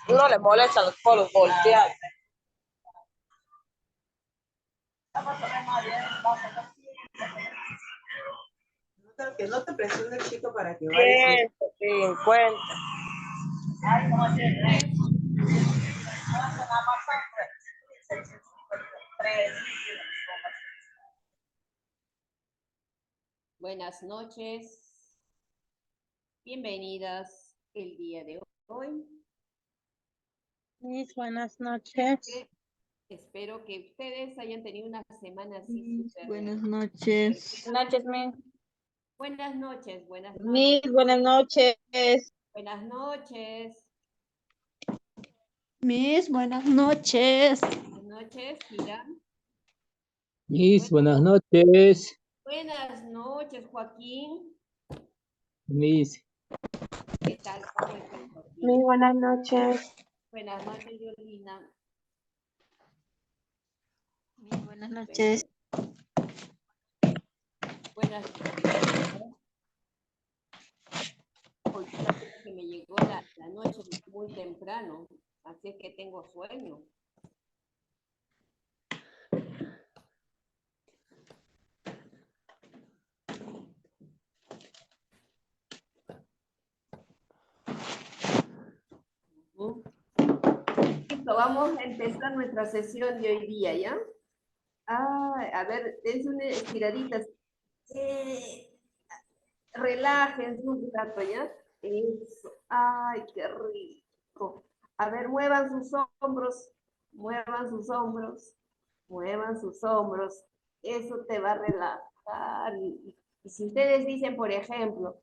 No le molestan los polos volteados. Que no te presione el chico para que vayas. 150. Buenas noches, bienvenidas el día de hoy. Miss, buenas noches. Espero que ustedes hayan tenido una semana así súper. Buenas noches. Buenas noches, Miss. Buenas noches, buenas noches. Miss, buenas noches. Buenas noches. Miss, buenas noches. Buenas noches, Kira. Miss, buenas noches. Buenas noches, Joaquín. Miss, ¿Qué tal? ¿Cómo estás, Joaquín? Miss, buenas noches. Buenas noches, Yolina. Miss, buenas noches. Buenas noches. Hoy fíjate que me llegó la noche muy temprano, así es que tengo sueño. Listo, vamos a empezar nuestra sesión de hoy día, ¿ya? A ver, dense unas estiraditas. Relájense un rato, ¿ya? Eso. Ay, qué rico. A ver, muevan sus hombros, muevan sus hombros, muevan sus hombros. Eso te va a relajar. Y si ustedes dicen, por ejemplo,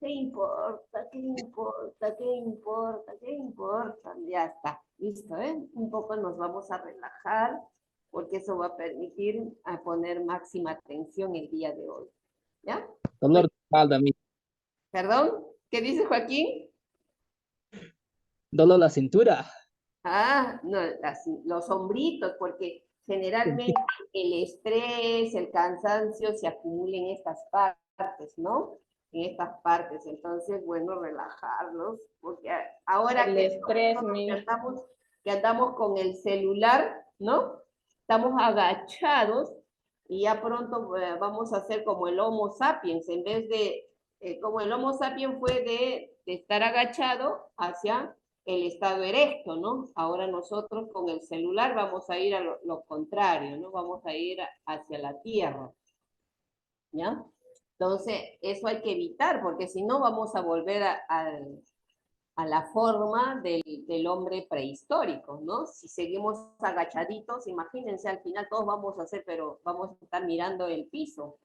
¿qué importa? ¿Qué importa? ¿Qué importa? ¿Qué importa? Ya está, listo, ¿eh? Un poco nos vamos a relajar porque eso va a permitir a poner máxima atención el día de hoy. ¿Ya? dolor de espalda, Miss. ¿Perdón? ¿Qué dice Joaquín? Dolor la cintura. Ah, no, los hombritos, porque generalmente el estrés, el cansancio se acumula en estas partes, ¿no? En estas partes. Entonces, bueno, relajarlos, porque ahora El que, estrés, nosotros Miss. que andamos con el celular, ¿no? Estamos agachados y ya pronto vamos a hacer como el Homo sapiens, en vez de, como el Homo sapiens fue de estar agachado hacia el estado erecto, ¿no? Ahora nosotros con el celular vamos a ir a lo contrario, ¿no? Vamos a ir hacia la tierra, ¿ya? Entonces, eso hay que evitar, porque si no vamos a volver a la forma del hombre prehistórico, ¿no? Si seguimos agachaditos, imagínense, al final todos vamos a hacer, pero vamos a estar mirando el piso.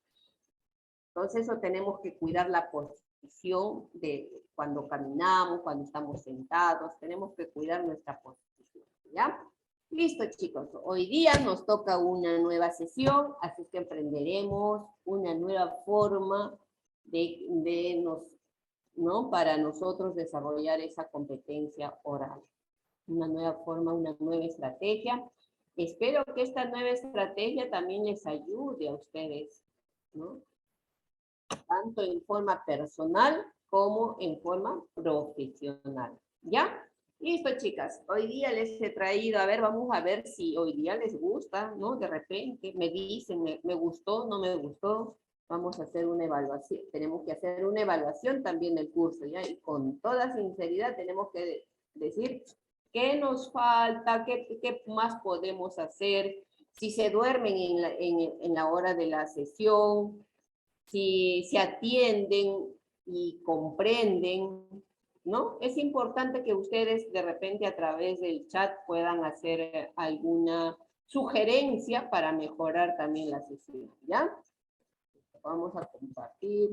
Entonces, eso tenemos que cuidar la posición de cuando caminamos, cuando estamos sentados, tenemos que cuidar nuestra posición, ¿ya? Listo, chicos. Hoy día nos toca una nueva sesión, así que emprenderemos una nueva forma ¿no? Para nosotros desarrollar esa competencia oral. Una nueva forma, una nueva estrategia. Espero que esta nueva estrategia también les ayude a ustedes, ¿no? Tanto en forma personal como en forma profesional. ¿Ya? Listo, chicas. Hoy día les he traído, a ver, vamos a ver si hoy día les gusta, ¿no? De repente me dicen, me gustó, no me gustó. Vamos a hacer una evaluación. Tenemos que hacer una evaluación también del curso, ¿ya? Y con toda sinceridad tenemos que decir qué nos falta, qué más podemos hacer, si se duermen en la hora de la sesión, si se atienden y comprenden, ¿no? Es importante que ustedes de repente a través del chat puedan hacer alguna sugerencia para mejorar también la sesión, ¿ya? Vamos a compartir.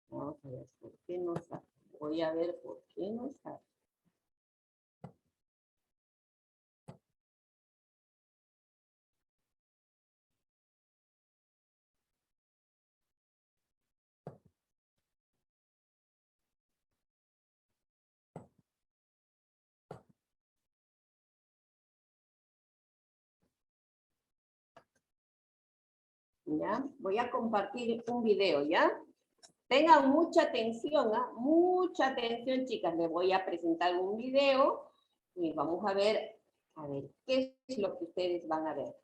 Vamos a ver por qué no sale. Voy a ver por qué no sale. ¿Ya? Voy a compartir un video, ¿ya? Tengan mucha atención, ¿ah? Mucha atención, chicas. Les voy a presentar un video y vamos a ver, qué es lo que ustedes van a ver.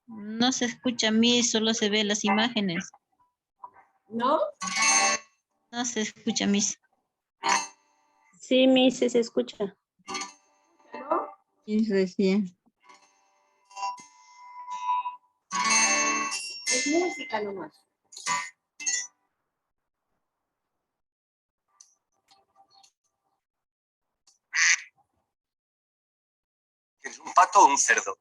No se escucha a mí, solo se ve las imágenes. ¿No? No se escucha a mí. Sí, Miss, sí se escucha. ¿No? Y recién. Es música nomás. ¿Eres un pato o un cerdo?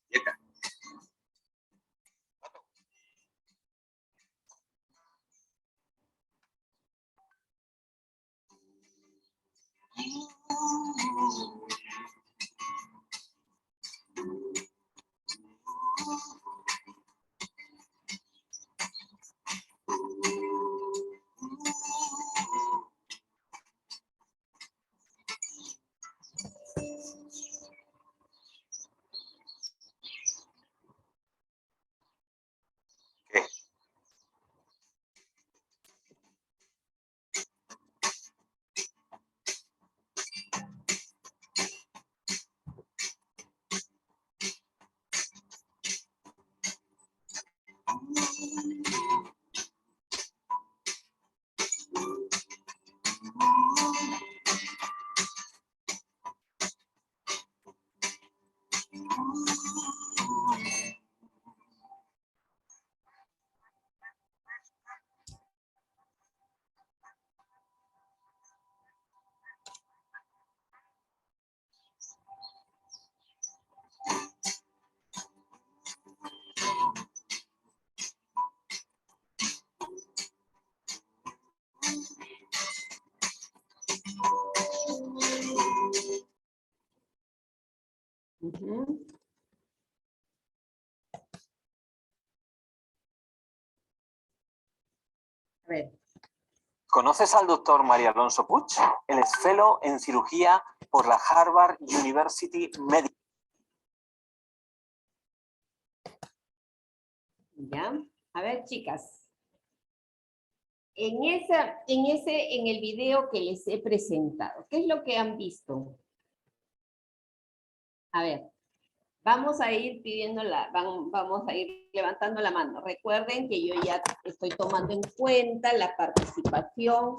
Quieta. ¿Qué? Ujú. A ver. ¿Conoces al doctor María Alonso Puig? Él es fellow en cirugía por la Harvard University Medical. ¿Ya? A ver, chicas. En el video que les he presentado, ¿qué es lo que han visto? A ver, vamos a ir vamos a ir levantando la mano. Recuerden que yo ya estoy tomando en cuenta la participación,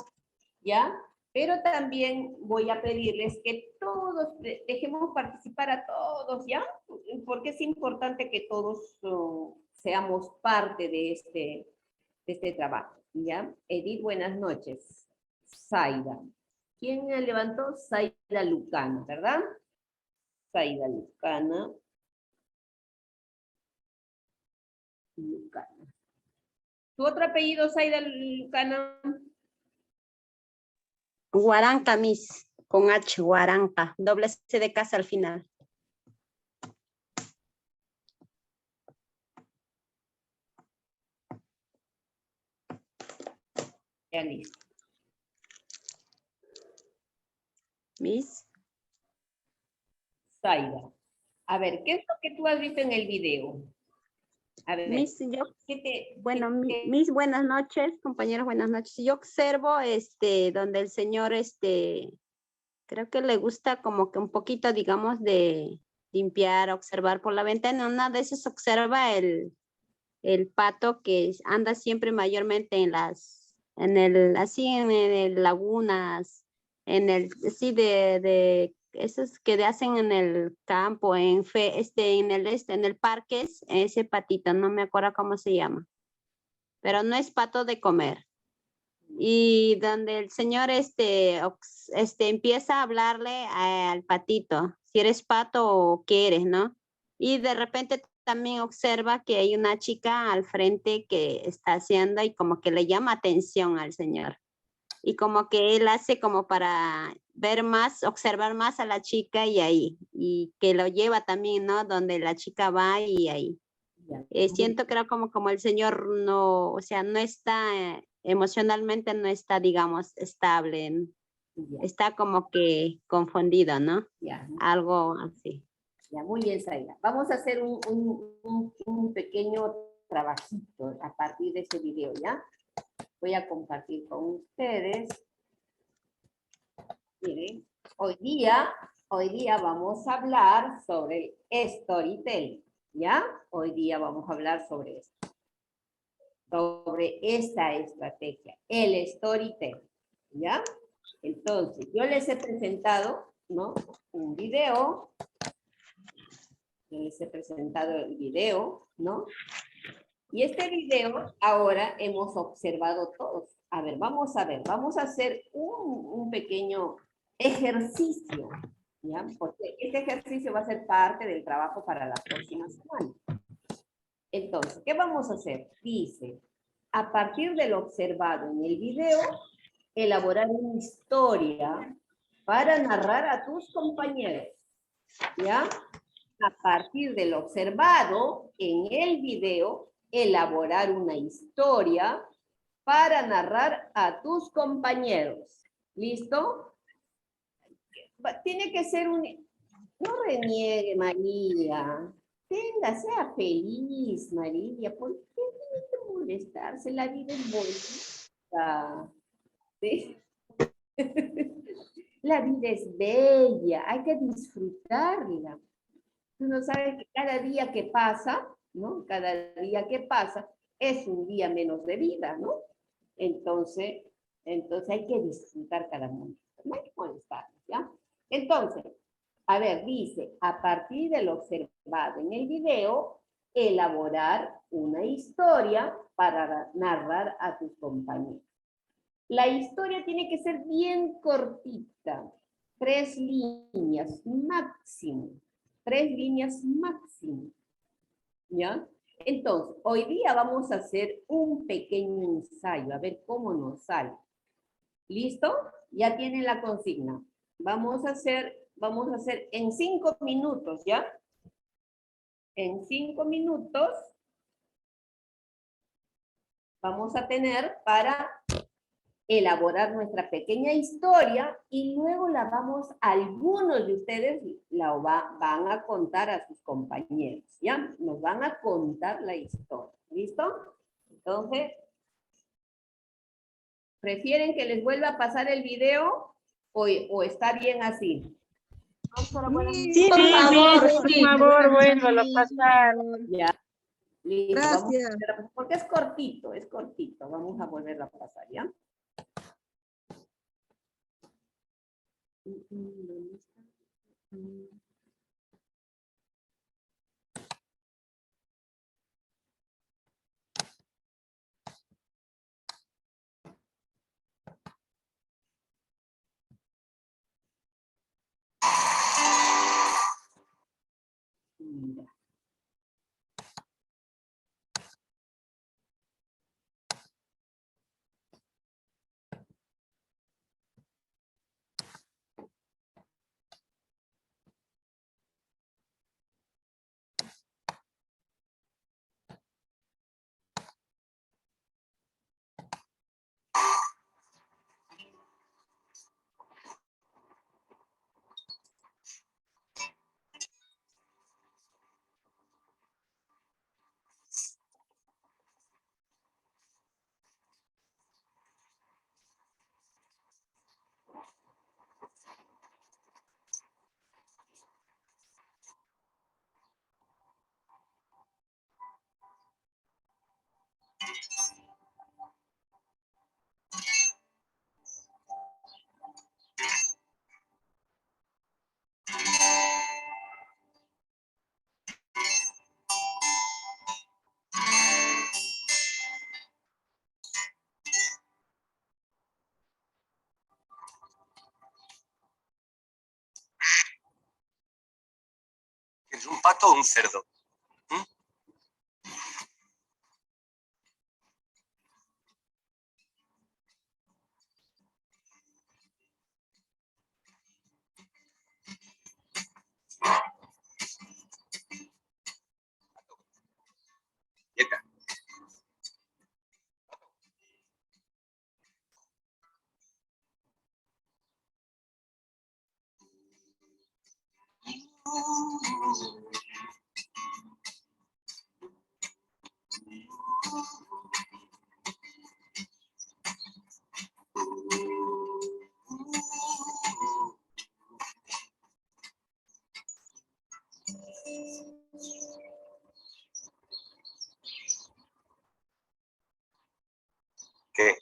¿ya? Pero también voy a pedirles que todos, dejemos participar a todos, ¿ya? Porque es importante que todos seamos parte de este trabajo, ¿ya? Edith, buenas noches. Zaida. ¿Quién me levantó? Zaida Lucano, ¿verdad? Zaida Lucana. Lucana. ¿Tu otro apellido, Zaida Lucana? Guaranca, Miss, con H, Guaranca, doble C de casa al final. Ya listo. Miss. Zaida. A ver, ¿qué es lo que tú has visto en el video? A ver, Miss, yo, bueno, ¿qué- Miss, buenas noches, compañeros, buenas noches. Yo observo, donde el señor, creo que le gusta como que un poquito, digamos, de limpiar, observar por la ventana. Una de esas observa el pato que anda siempre mayormente así en lagunas, así de esos que hacen en el campo, en en el parque, ese patito, no me acuerdo cómo se llama. Pero no es pato de comer. Y donde el señor empieza a hablarle al patito, si eres pato o qué eres, ¿no? Y de repente también observa que hay una chica al frente que está haciendo y como que le llama atención al señor. Y como que él hace como para ver más, observar más a la chica y ahí, y que lo lleva también, ¿no? Donde la chica va y ahí. Siento que era como el señor no, o sea, no está, emocionalmente no está, digamos, estable, Ya, está como que confundido, ¿no? ya, Algo así. ya, muy bien, Zaira. Vamos a hacer un pequeño trabajito a partir de ese video, ¿ya? Voy a compartir con ustedes. Miren, hoy día vamos a hablar sobre storytelling, ¿ya? Hoy día vamos a hablar sobre esto. Sobre esta estrategia, el storytelling, ¿ya? Entonces, yo les he presentado, ¿no? Un video. Les he presentado el video, ¿no? Y este video ahora hemos observado todos. A ver, vamos a hacer un pequeño ejercicio, ¿ya? Porque este ejercicio va a ser parte del trabajo para la próxima semana. Entonces, ¿qué vamos a hacer? Dice, a partir de lo observado en el video, elaborar una historia para narrar a tus compañeros, ¿ya? A partir de lo observado en el video, elaborar una historia para narrar a tus compañeros. ¿Listo? Tiene que ser un... No reniegue, María. Sea feliz, María. ¿Por qué tiene que molestarse? La vida es bonita. ¿Sí? La vida es bella. Hay que disfrutarla. Tú no sabes que cada día que pasa, ¿no? Cada día que pasa es un día menos de vida, ¿no? Entonces hay que disfrutar cada momento. No hay que molestarnos, ¿ya? Entonces, a ver, dice, a partir de lo observado en el video, elaborar una historia para narrar a tus compañeros. La historia tiene que ser bien cortita, 3 líneas máximo. 3 líneas máximo, ¿ya? Entonces, hoy día vamos a hacer un pequeño ensayo, a ver cómo nos sale. ¿Listo? Ya tienen la consigna. Vamos a hacer en 5 minutos, ¿ya? En 5 minutos vamos a tener para elaborar nuestra pequeña historia y luego algunos de ustedes van a contar a sus compañeros, ¿ya? Nos van a contar la historia, ¿listo? Entonces, ¿prefieren que les vuelva a pasar el video o está bien así? Sí, por favor, vuélvalo a pasar. Ya, listo. Gracias. Porque es cortito, vamos a volverlo a pasar, ¿ya? ¿Dónde está? Mira. animales? ¿Un pato o un cerdo? ¿Mm? Quieta. ¿Qué?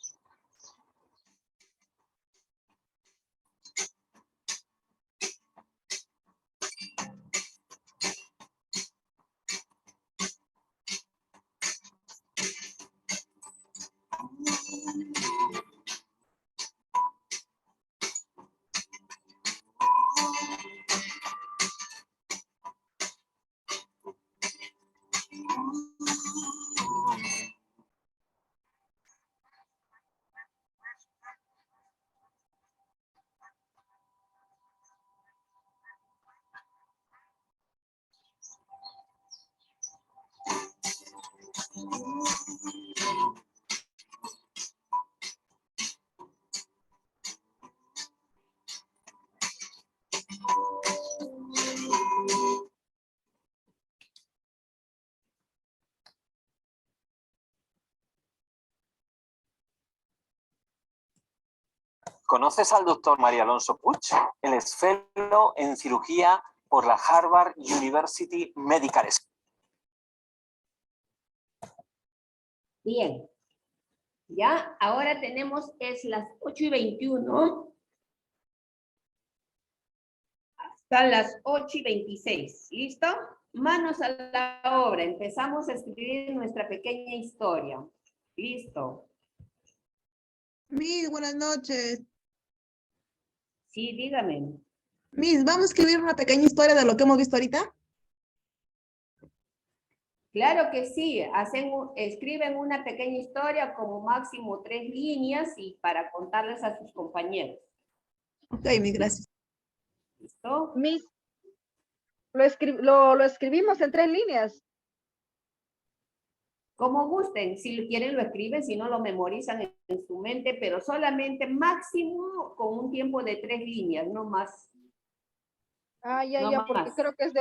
¿Conoces al doctor María Alonso Puig? Él es fellow en cirugía por la Harvard University Medical School. Bien. Ya, ahora tenemos, es las 8:21. Hasta las 8:26. ¿Listo? Manos a la obra. Empezamos a escribir nuestra pequeña historia. ¿Listo? Miss, buenas noches. Sí, dígame. Miss, ¿vamos a escribir una pequeña historia de lo que hemos visto ahorita? Claro que sí. Escriben una pequeña historia como máximo 3 líneas y para contarles a sus compañeros. Ok, Miss, gracias. ¿Listo? Miss, lo escribimos en 3 líneas. Como gusten, si lo quieren lo escriben, si no lo memorizan en su mente, pero solamente máximo con un tiempo de 3 líneas, no más. Ah, ya, No ya, porque más. creo que es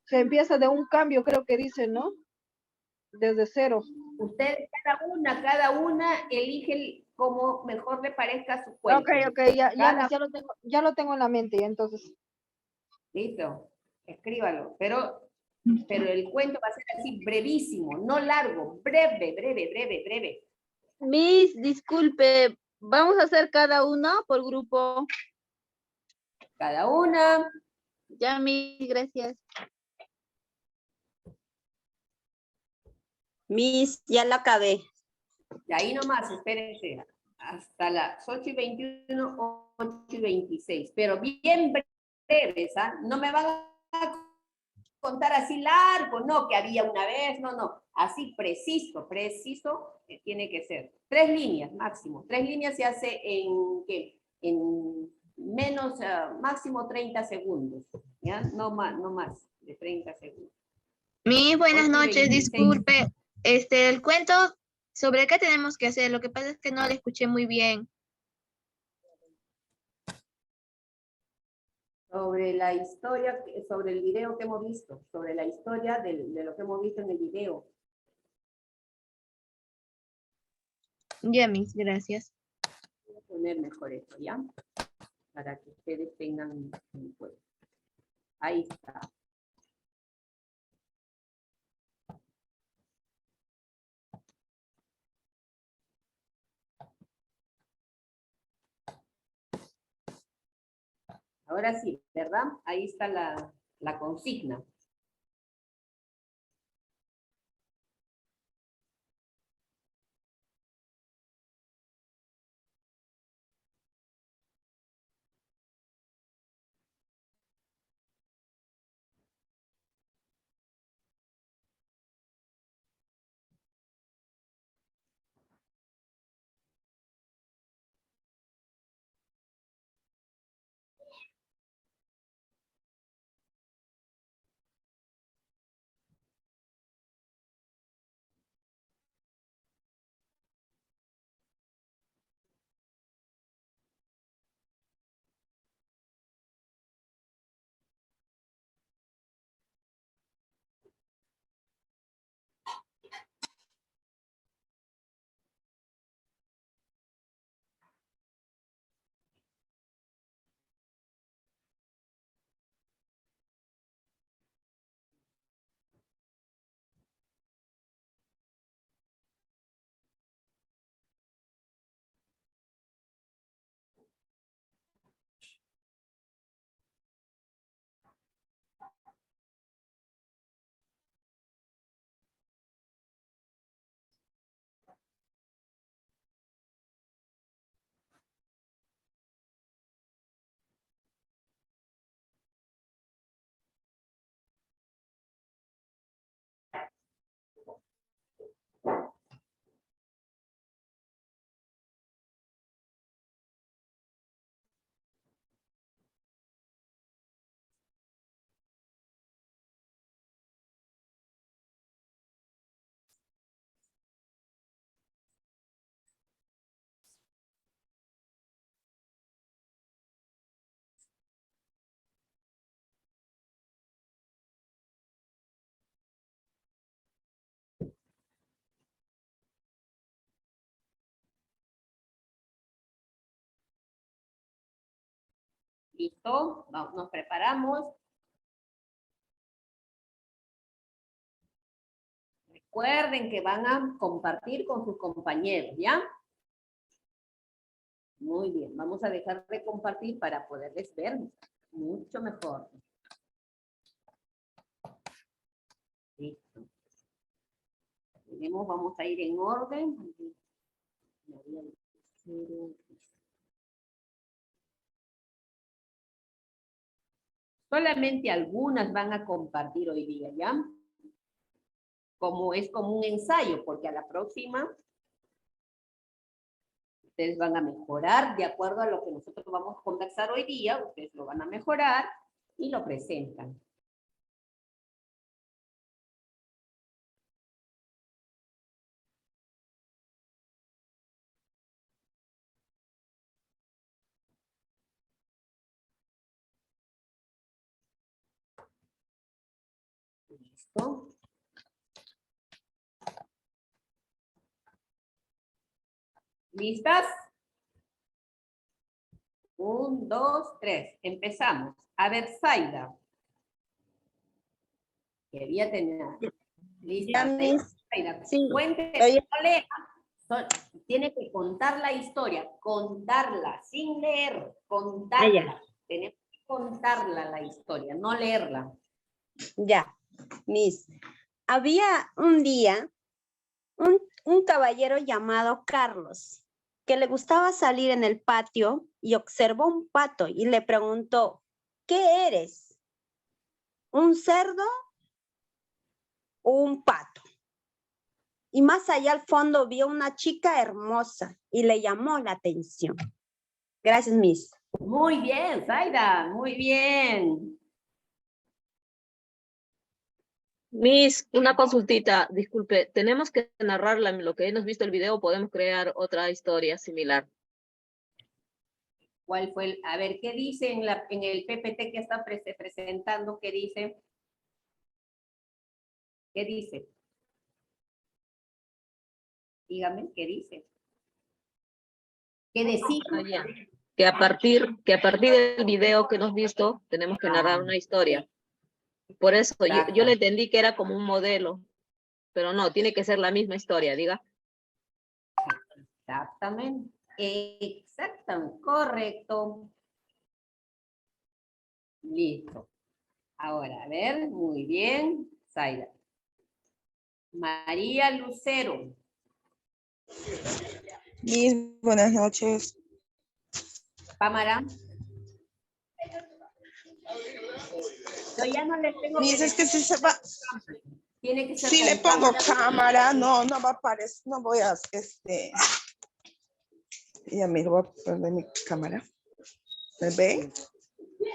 se empieza de un cambio, creo que dice, ¿no? Desde cero. Ustedes cada una elige como mejor le parezca a su Ok, cuento. ok, ya, Cada- ya lo tengo en la mente, ya, entonces. Listo, escríbalo, pero el cuento va a ser así brevísimo, no largo, breve, breve, breve, breve. Miss, disculpe, vamos a hacer cada uno por grupo. Cada una. Ya, Miss, gracias. Miss, ya lo acabé. Y ahí nomás, espérense, hasta las 8:21, 8:26, pero bien breves, ¿ah? No me van a contar así largo, no, que había una vez, no, así preciso, tiene que ser. 3 líneas máximo, 3 líneas se hace en menos, máximo 30 segundos, ¿ya? No más de 30 segundos. Miss, buenas noches, 8:26. disculpe. El cuento, ¿sobre qué tenemos que hacer? Lo que pasa es que no le escuché muy bien. Sobre la historia, sobre el video que hemos visto, sobre la historia de lo que hemos visto en el video. Ya, Miss, gracias. Voy a poner mejor esto, ¿ya? Para que ustedes tengan un cuento. Ahí está. Ahora sí, ¿verdad? Ahí está la consigna. ¿Listo? Vamos, nos preparamos. Recuerden que van a compartir con sus compañeros, ¿ya? Muy bien, vamos a dejar de compartir para poderles ver mucho mejor. Listo. Vamos a ir en orden. Solamente algunas van a compartir hoy día, ¿ya? Como es como un ensayo, porque a la próxima ustedes van a mejorar de acuerdo a lo que nosotros vamos a conversar hoy día, ustedes lo van a mejorar y lo presentan. ¿Listo? ¿Listas? 1, 2, 3. Empezamos. A ver, Zaida. Quería tener. ¿Lista? Zaida, Sí. cuente, tiene que contar la historia. Contarla, sin leer. Contarla. Tenemos que contarla la historia, no leerla. Ya, Miss. Había un día un caballero llamado Carlos que le gustaba salir en el patio y observó un pato y le preguntó, ¿qué eres? ¿Un cerdo o un pato? Y más allá al fondo vio una chica hermosa y le llamó la atención. Gracias, Miss. Muy bien, Zaida, muy bien. Miss, una consultita, disculpe, tenemos que narrar lo que hemos visto el video o podemos crear otra historia similar. ¿Cuál fue el? A ver, ¿qué dice en el PPT que está presentando? ¿Qué dice? ¿Qué dice? Dígame, ¿qué dice? ¿Qué decía? Que a partir del video que hemos visto, tenemos que narrar una historia. Por eso yo le entendí que era como un modelo, pero no, tiene que ser la misma historia, diga. Exactamente. Exactamente, correcto. Listo. Ahora, a ver, muy bien, Zaida. María Lucero. Miss, buenas noches. Cámara. Yo ya no le tengo Miss, es que si se va. Tiene que ser Si con le pongo cámara. no va a aparecer, no voy a, ya mira, voy a poner mi cámara. ¿Me ve?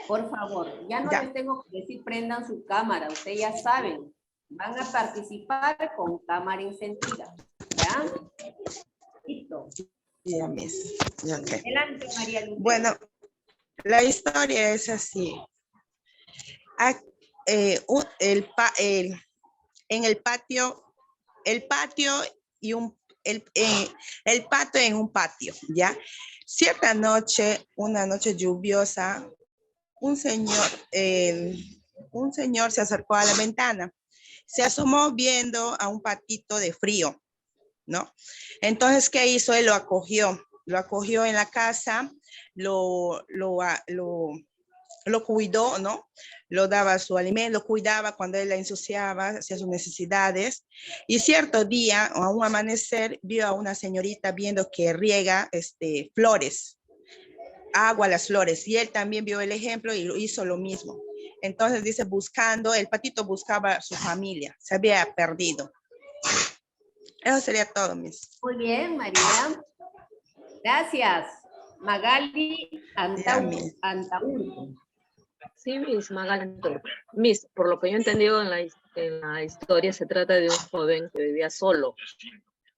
Por favor, ya no les tengo que decir prendan su cámara, ustedes ya saben. Van a participar con cámara encendida. ¿Ya? Listo. Ya, Miss. Ya, ok. Adelante, María Lucero. Bueno, la historia es así. En el patio y el pato en un patio, ¿ya? Cierta noche, una noche lluviosa, un señor se acercó a la ventana, se asomó viendo a un patito de frío, ¿no? Entonces, ¿qué hizo? Él lo acogió en la casa, lo cuidó, ¿no? Lo daba su alimento, lo cuidaba cuando él la ensuciaba, hacía sus necesidades. Y cierto día, a un amanecer, vio a una señorita viendo que riega flores, agua a las flores. Y él también vio el ejemplo y hizo lo mismo. Entonces dice, el patito buscaba a su familia, se había perdido. Eso sería todo, Miss. Muy bien, María. Gracias. Magali Antaúrco. Sí, Miss Magali. Miss, por lo que yo he entendido en la historia, se trata de un joven que vivía solo.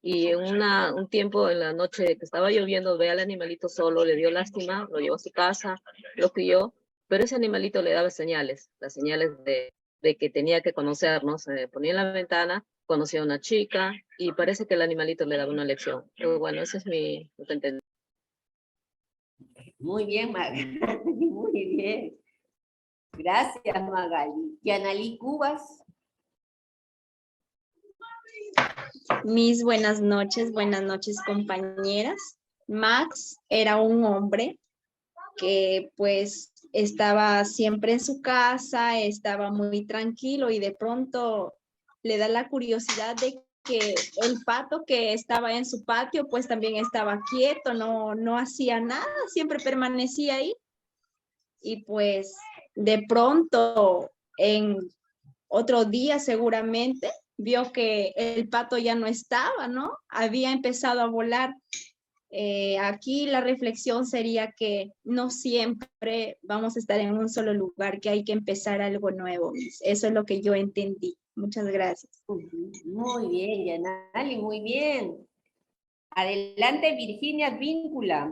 Y en un tiempo, en la noche que estaba lloviendo, ve al animalito solo, le dio lástima, lo llevó a su casa, lo crió, pero ese animalito le daba señales, las señales de que tenía que conocernos. Se ponía en la ventana, conocía a una chica, y parece que el animalito le daba una lección. Pero bueno, ese es mi entendimiento. Muy bien, Magali, muy bien. Gracias, Magali. Yanali Cubas. Mis buenas noches compañeras. Max era un hombre que pues estaba siempre en su casa, estaba muy tranquilo y de pronto le da la curiosidad de que el pato que estaba en su patio pues también estaba quieto, no hacía nada, siempre permanecía ahí. Y pues de pronto en otro día seguramente vio que el pato ya no estaba, ¿no? Había empezado a volar. Aquí la reflexión sería que no siempre vamos a estar en un solo lugar, que hay que empezar algo nuevo. Eso es lo que yo entendí. Muchas gracias. Muy bien, Yanali, muy bien. Adelante, Virginia Víncula.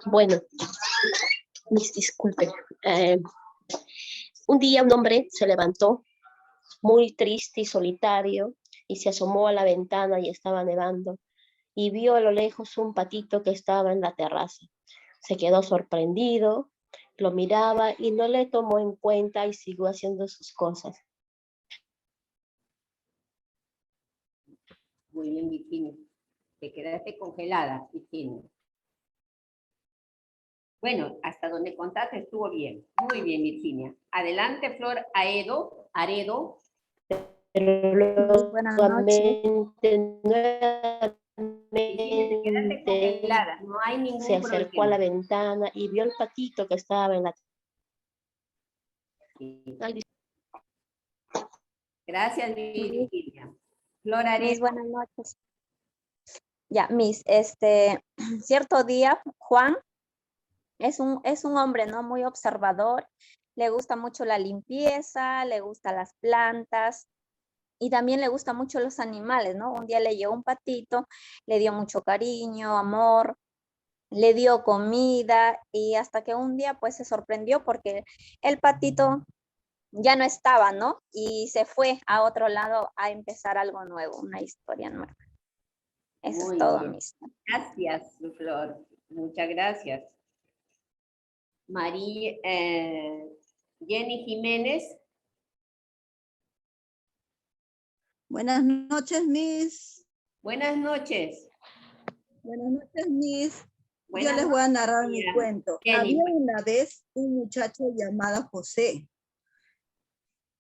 Bueno, disculpen. Un día un hombre se levantó muy triste y solitario y se asomó a la ventana y estaba nevando y vio a lo lejos un patito que estaba en la terraza. Se quedó sorprendido, lo miraba y no le tomó en cuenta y siguió haciendo sus cosas. Muy bien, Virginia. Te quedaste congelada, Virginia. Bueno, hasta donde contaste estuvo bien. Muy bien, Virginia. Adelante, Flor Aredo. Pero luego Buenas noches. Nuevamente no hay ningún se acercó problema. a la ventana y vio el patito que estaba en la... Gracias, Virginia. Flor Aredo. Mis buenas noches. Ya, cierto día, Juan es un hombre, ¿no? Muy observador, le gusta mucho la limpieza, le gustan las plantas y también le gustan mucho los animales, ¿no? Un día le llegó un patito, le dio mucho cariño, amor, le dio comida y hasta que un día pues se sorprendió porque el patito ya no estaba, ¿no? Y se fue a otro lado a empezar algo nuevo, una historia nueva. Eso es todo, mis. Gracias, Flor. Muchas gracias. Jenny Jiménez. Buenas noches, Miss. Buenas noches. Buenas noches, Miss. Buenas Yo les voy a narrar noches, mi cuento. Jenny. Había una vez un muchacho llamado José.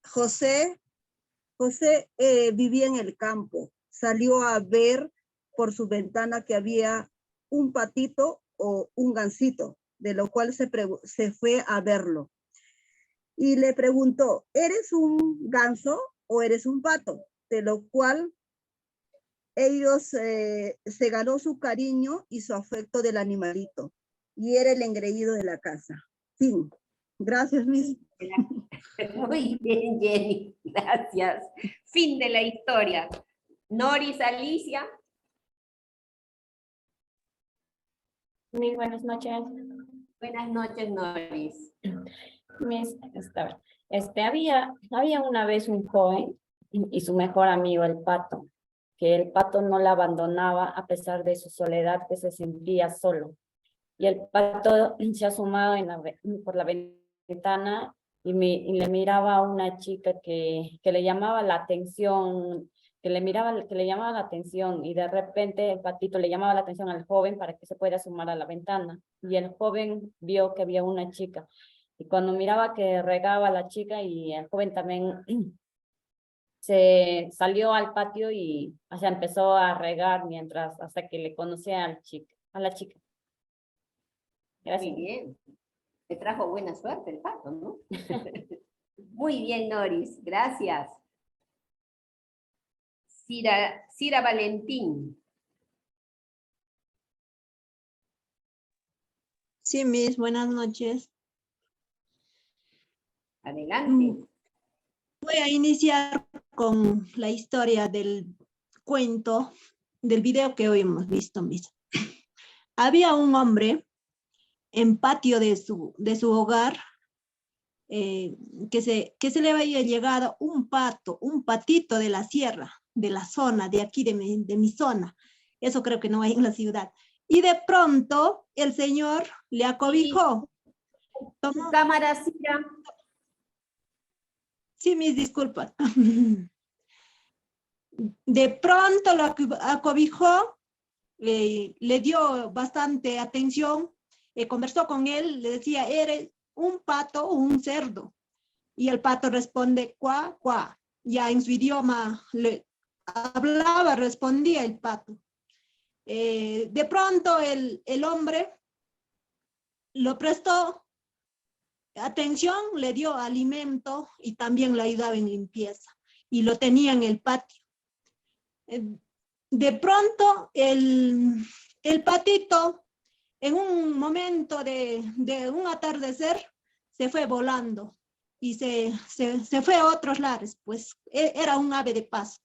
José vivía en el campo. Salió a ver por su ventana que había un patito o un gansito, de lo cual se fue a verlo. Y le preguntó, ¿eres un ganso o eres un pato? De lo cual ellos se ganó su cariño y su afecto del animalito. Y era el engreído de la casa. Fin. Gracias, Miss. Muy bien, Jenny. Gracias. Fin de la historia. Noris Alicia. Muy buenas noches. Buenas noches, Noris. Había una vez un joven y su mejor amigo, el pato, que el pato no la abandonaba a pesar de su soledad, que se sentía solo. Y el pato se asomaba por la ventana y le miraba a una chica que le llamaba la atención, que le llamaba la atención, y de repente el patito le llamaba la atención al joven para que se pueda asomar a la ventana. Y el joven vio que había una chica. Y cuando miraba que regaba a la chica, y el joven también se salió al patio y empezó a regar hasta que le conocía a la chica. Gracias. Muy bien. Te trajo buena suerte el pato, ¿no? Muy bien, Noris. Gracias. Cira Valentín. Sí, Miss, buenas noches. Adelante. Voy a iniciar con la historia del cuento, del video que hoy hemos visto, Miss. Había un hombre en patio de su hogar, que se le había llegado un patito de la sierra, de la zona, de aquí, de mi zona. Eso creo que no hay en la ciudad. Y de pronto el señor le acobijó. Tomó cámara, Cira. Sí, mis disculpas. De pronto lo acobijó, le dio bastante atención, conversó con él, le decía, ¿eres un pato o un cerdo? Y el pato responde, cuá, cuá. Ya en su idioma hablaba, respondía el pato. De pronto el hombre lo prestó atención, le dio alimento y también le ayudaba en limpieza. Y lo tenía en el patio. De pronto el patito, en un momento de un atardecer, se fue volando y se fue a otros lares, pues era un ave de paso.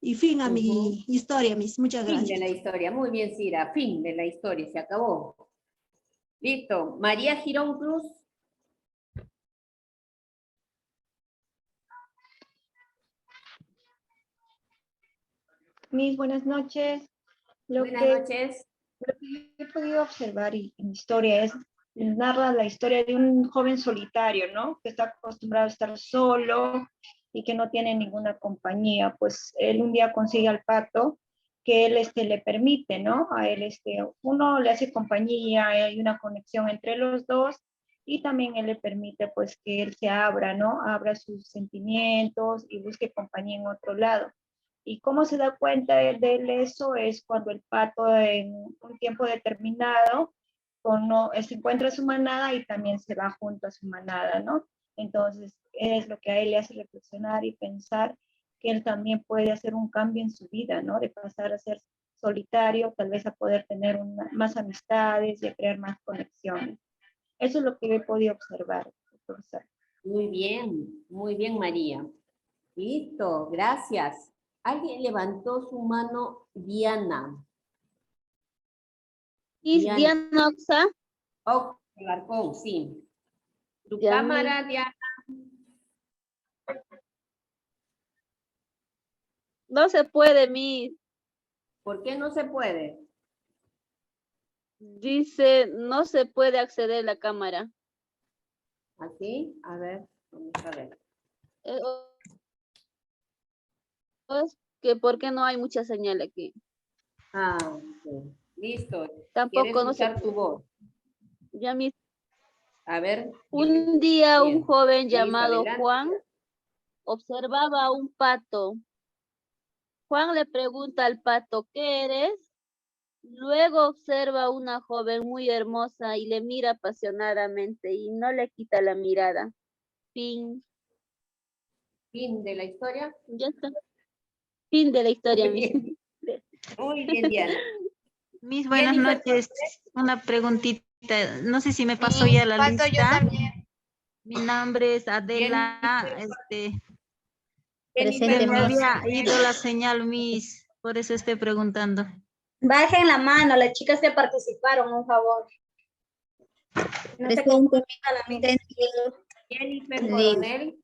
Y fin a mi historia, muchas gracias. Fin de la historia, muy bien, Cira, fin de la historia, se acabó. Listo, María Girón Cruz. Mis buenas noches. Buenas noches. Lo que he podido observar en mi historia narra la historia de un joven solitario, ¿no? Que está acostumbrado a estar solo y que no tiene ninguna compañía. Pues él un día consigue al pato que él le permite, ¿no? A él uno le hace compañía, hay una conexión entre los dos y también él le permite pues que él se abra, ¿no? Abra sus sentimientos y busque compañía en otro lado. ¿Y cómo se da cuenta de eso? Es cuando el pato en un tiempo determinado se encuentra su manada y también se va junto a su manada, ¿no? Entonces es lo que a él le hace reflexionar y pensar que él también puede hacer un cambio en su vida, ¿no? De pasar a ser solitario, tal vez a poder tener más amistades y a crear más conexiones. Eso es lo que he podido observar, profesor. Muy bien, María. Listo, gracias. Alguien levantó su mano, Diana. Diana Oxa. Oh, Alarcón, sí. Tu Diana. cámara, Diana. No se puede, Miss. ¿Por qué no se puede? Dice, no se puede acceder a la cámara. ¿Así? A ver, vamos a ver. Es que porque no hay mucha señal aquí. Ah, sí. Listo. Tampoco no escuchar tu voz. Ya Miss. A ver. Un día un joven Listo, llamado adelante. Juan observaba a un pato. Juan le pregunta al pato, ¿qué eres? Luego observa a una joven muy hermosa y le mira apasionadamente y no le quita la mirada. Fin. Fin de la historia. Ya está. Fin de la historia, Miss. Muy bien, Diana. Mis buenas Jennifer, noches. Una preguntita. No sé si me pasó ya la Pato, yo lista. también. Mi nombre es Adela. Jennifer, Se me había ido la señal, Miss. Por eso estoy preguntando. Bajen la mano, las chicas que participaron, un favor. No se confundan la mitad. Jennifer Coronel.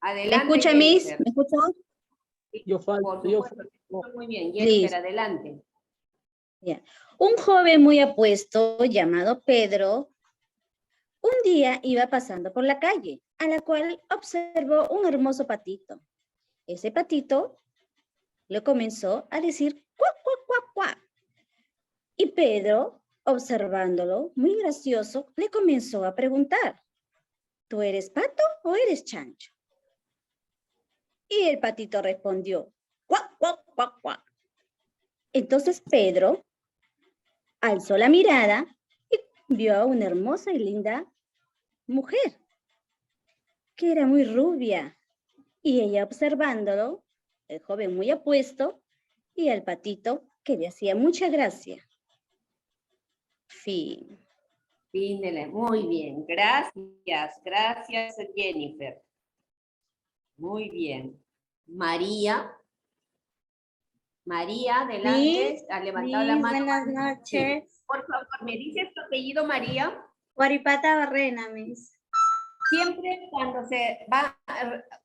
Adelante. ¿Me escucha, Miss? Jennifer. ¿Me escucha? Yo falto, Por yo supuesto, falto. muy bien, Jennifer, adelante. Ya. Un joven muy apuesto llamado Pedro, un día iba pasando por la calle, a la cual observó un hermoso patito. Ese patito le comenzó a decir cuac, cuac, cuac, cuac. Y Pedro, observándolo, muy gracioso, le comenzó a preguntar, ¿tú eres pato o eres chancho? Y el patito respondió, cuac, cuac, cuac, cuac. Entonces Pedro alzó la mirada y vio a una hermosa y linda mujer, que era muy rubia. Y ella observándolo, el joven muy apuesto, y el patito que le hacía mucha gracia. Fin. Fin de la... Muy bien, gracias, gracias, Jennifer. Muy bien. María. María, adelante. Ha levantado la mano. Buenas noches. Sí. Por favor, ¿me dices tu apellido, María? Guaripata Barrena, Miss. Siempre cuando se va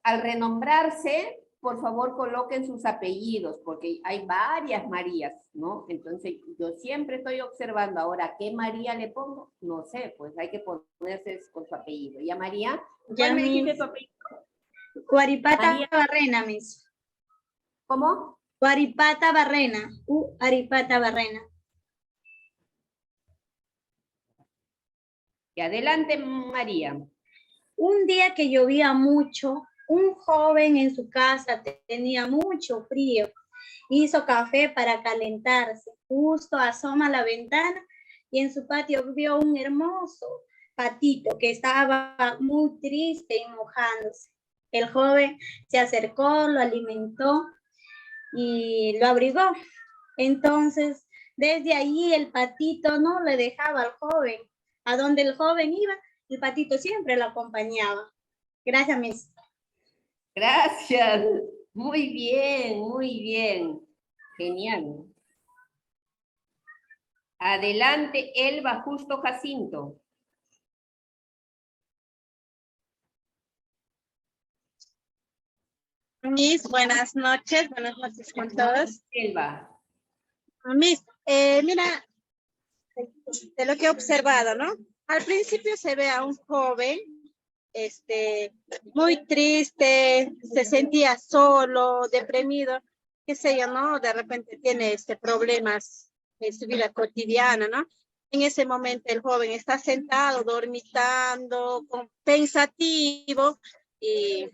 al renombrarse, por favor coloquen sus apellidos, porque hay varias Marías, ¿no? Entonces, yo siempre estoy observando ahora, ¿qué María le pongo? No sé, pues hay que ponerse con su apellido. ¿Ya, María? ¿Cuál me dijiste tu apellido? Guaripata María. Barrena, Miss. ¿Cómo? Guaripata Barrena. Aripata Barrena. Y adelante, María. Un día que llovía mucho, un joven en su casa tenía mucho frío. Hizo café para calentarse. Justo asoma a la ventana y en su patio vio un hermoso patito que estaba muy triste y mojándose. El joven se acercó, lo alimentó y lo abrigó. Entonces, desde allí el patito no le dejaba al joven. A donde el joven iba, el patito siempre lo acompañaba. Gracias, Miss. Gracias. Muy bien, muy bien. Genial. Adelante, Elba Justo Jacinto. Miss, buenas noches con todos. Elba. Miss, mira, de lo que he observado, ¿no? Al principio se ve a un joven, muy triste, se sentía solo, deprimido, qué sé yo, ¿no? De repente tiene problemas en su vida cotidiana, ¿no? En ese momento el joven está sentado, dormitando, pensativo, y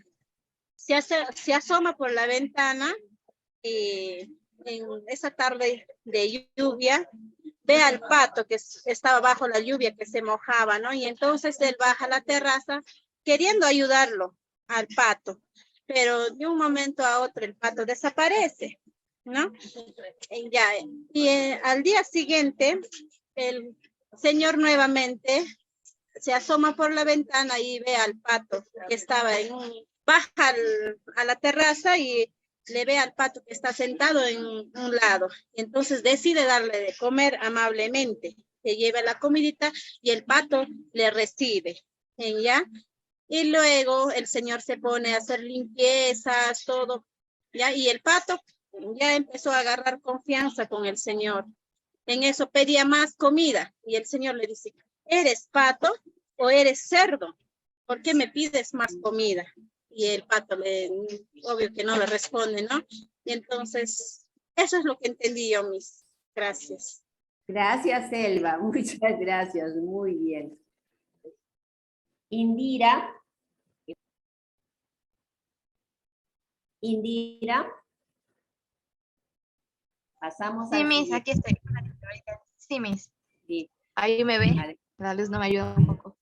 se asoma por la ventana y en esa tarde de lluvia ve al pato que estaba bajo la lluvia, que se mojaba, ¿no? Y entonces él baja a la terraza queriendo ayudarlo al pato, pero de un momento a otro el pato desaparece, ¿no? Al día siguiente el señor nuevamente se asoma por la ventana y ve al pato que estaba baja a la terraza y le ve al pato que está sentado en un lado. Y entonces decide darle de comer amablemente. Se lleva la comidita y el pato le recibe. ¿Ya? Y luego el señor se pone a hacer limpiezas, todo. ¿Ya? Y el pato ya empezó a agarrar confianza con el señor. En eso pedía más comida. Y el señor le dice, ¿eres pato o eres cerdo? ¿Por qué me pides más comida? Y el pato, obvio que no le responde, ¿no? Y entonces, eso es lo que entendí yo, Miss. Gracias. Gracias, Elba. Muchas gracias. Muy bien. Indira. Indira. Pasamos Sí, al Miss, siguiente. aquí estoy. Sí, Miss. Sí. Ahí me ve. La luz no me ayuda un poco.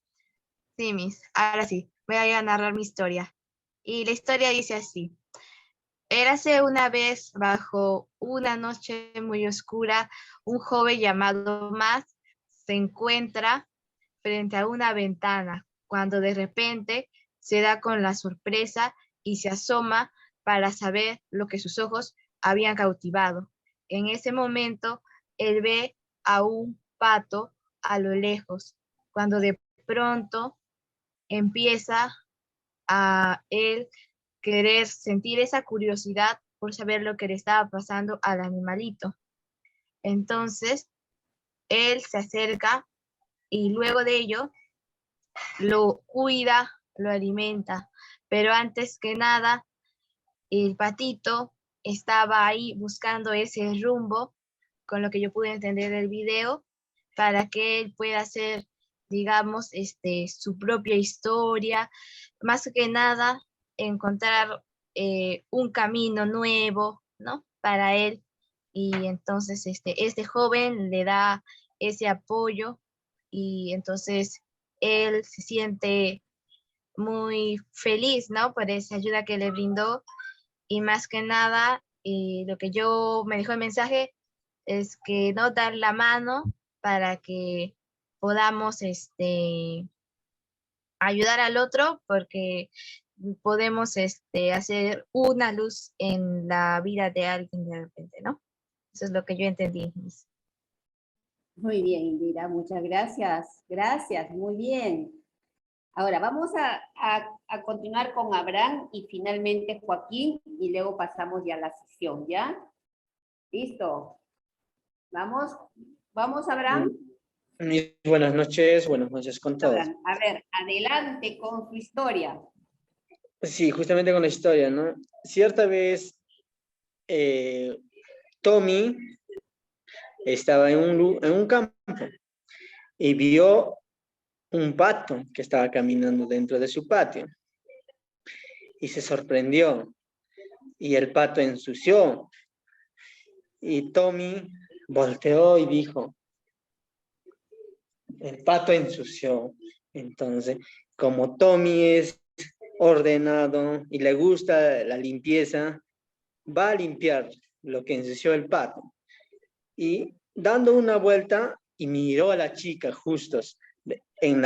Sí, Miss. Ahora sí, voy a ir a narrar mi historia. Y la historia dice así. Érase una vez, bajo una noche muy oscura, un joven llamado Max se encuentra frente a una ventana, cuando de repente se da con la sorpresa y se asoma para saber lo que sus ojos habían cautivado. En ese momento, él ve a un pato a lo lejos, cuando de pronto empieza a él querer sentir esa curiosidad por saber lo que le estaba pasando al animalito. Entonces, él se acerca y luego de ello lo cuida, lo alimenta, pero antes que nada, el patito estaba ahí buscando ese rumbo, con lo que yo pude entender del video, para que él pueda hacer, digamos, su propia historia, más que nada encontrar un camino nuevo, ¿no? Para él. Y entonces este joven le da ese apoyo y entonces él se siente muy feliz, ¿no? Por esa ayuda que le brindó y más que nada lo que yo me dejó el mensaje es que no dar la mano para que podamos ayudar al otro porque podemos hacer una luz en la vida de alguien de repente, ¿no? Eso es lo que yo entendí. Muy bien, Indira, muchas gracias. Gracias, muy bien. Ahora, vamos a continuar con Abraham y finalmente Joaquín, y luego pasamos ya a la sesión, ¿ya? ¿Listo? ¿Vamos? ¿Vamos, Abraham? Buenas noches con todos. Abraham, a ver, adelante con su historia. Sí, justamente con la historia, ¿no? Cierta vez, Tommy estaba en un campo y vio un pato que estaba caminando dentro de su patio y se sorprendió y el pato ensució y Tommy volteó y dijo, el pato ensució. Entonces, como Tommy es ordenado y le gusta la limpieza, va a limpiar lo que ensució el pato. Y dando una vuelta y miró a la chica justo en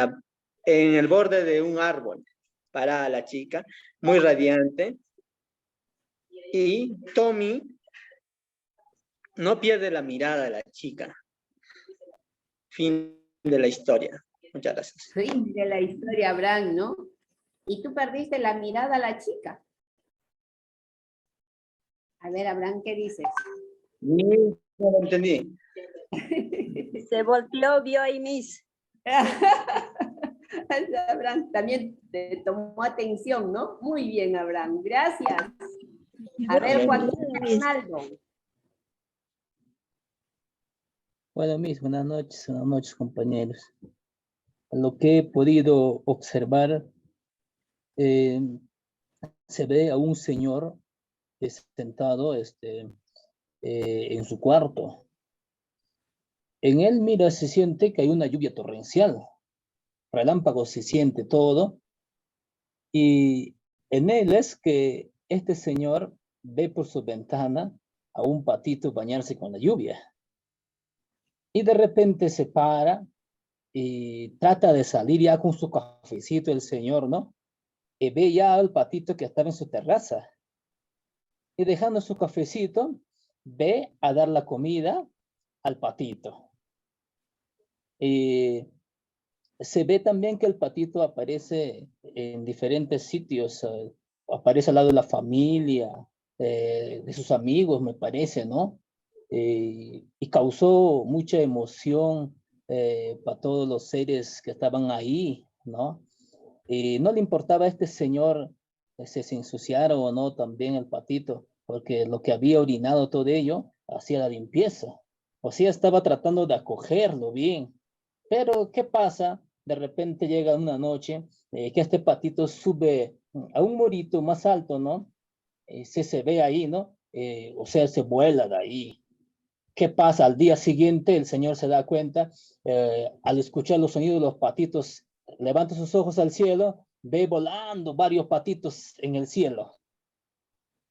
el borde de un árbol, para la chica, muy radiante. Y Tommy no pierde la mirada de la chica. Fin de la historia. Muchas gracias. Fin de la historia, Abraham, ¿no? Y tú perdiste la mirada a la chica. A ver, Abraham, ¿qué dices? No lo entendí. Se volteó, vio ahí Miss. Abraham también te tomó atención, ¿no? Muy bien, Abraham. Gracias. A ver, Joaquín Arnaldo. Bueno, Miss, buenas noches, compañeros. Lo que he podido observar, se ve a un señor sentado en su cuarto. En él, mira, se siente que hay una lluvia torrencial. Relámpagos, se siente todo. Y en él es que este señor ve por su ventana a un patito bañarse con la lluvia. Y de repente se para y trata de salir ya con su cafecito el señor, ¿no? Y ve ya al patito que estaba en su terraza. Y dejando su cafecito, ve a dar la comida al patito. Y se ve también que el patito aparece en diferentes sitios. Aparece al lado de la familia, de sus amigos, me parece, ¿no? Y causó mucha emoción para todos los seres que estaban ahí, ¿no? Y no le importaba a este señor si se ensuciara o no también el patito, porque lo que había orinado todo ello hacía la limpieza. O sea, estaba tratando de acogerlo bien. Pero, ¿qué pasa? De repente llega una noche que este patito sube a un morito más alto, ¿no? Se ve ahí, ¿no? O sea, se vuela de ahí. ¿Qué pasa? Al día siguiente el señor se da cuenta, al escuchar los sonidos de los patitos, levanta sus ojos al cielo, ve volando varios patitos en el cielo.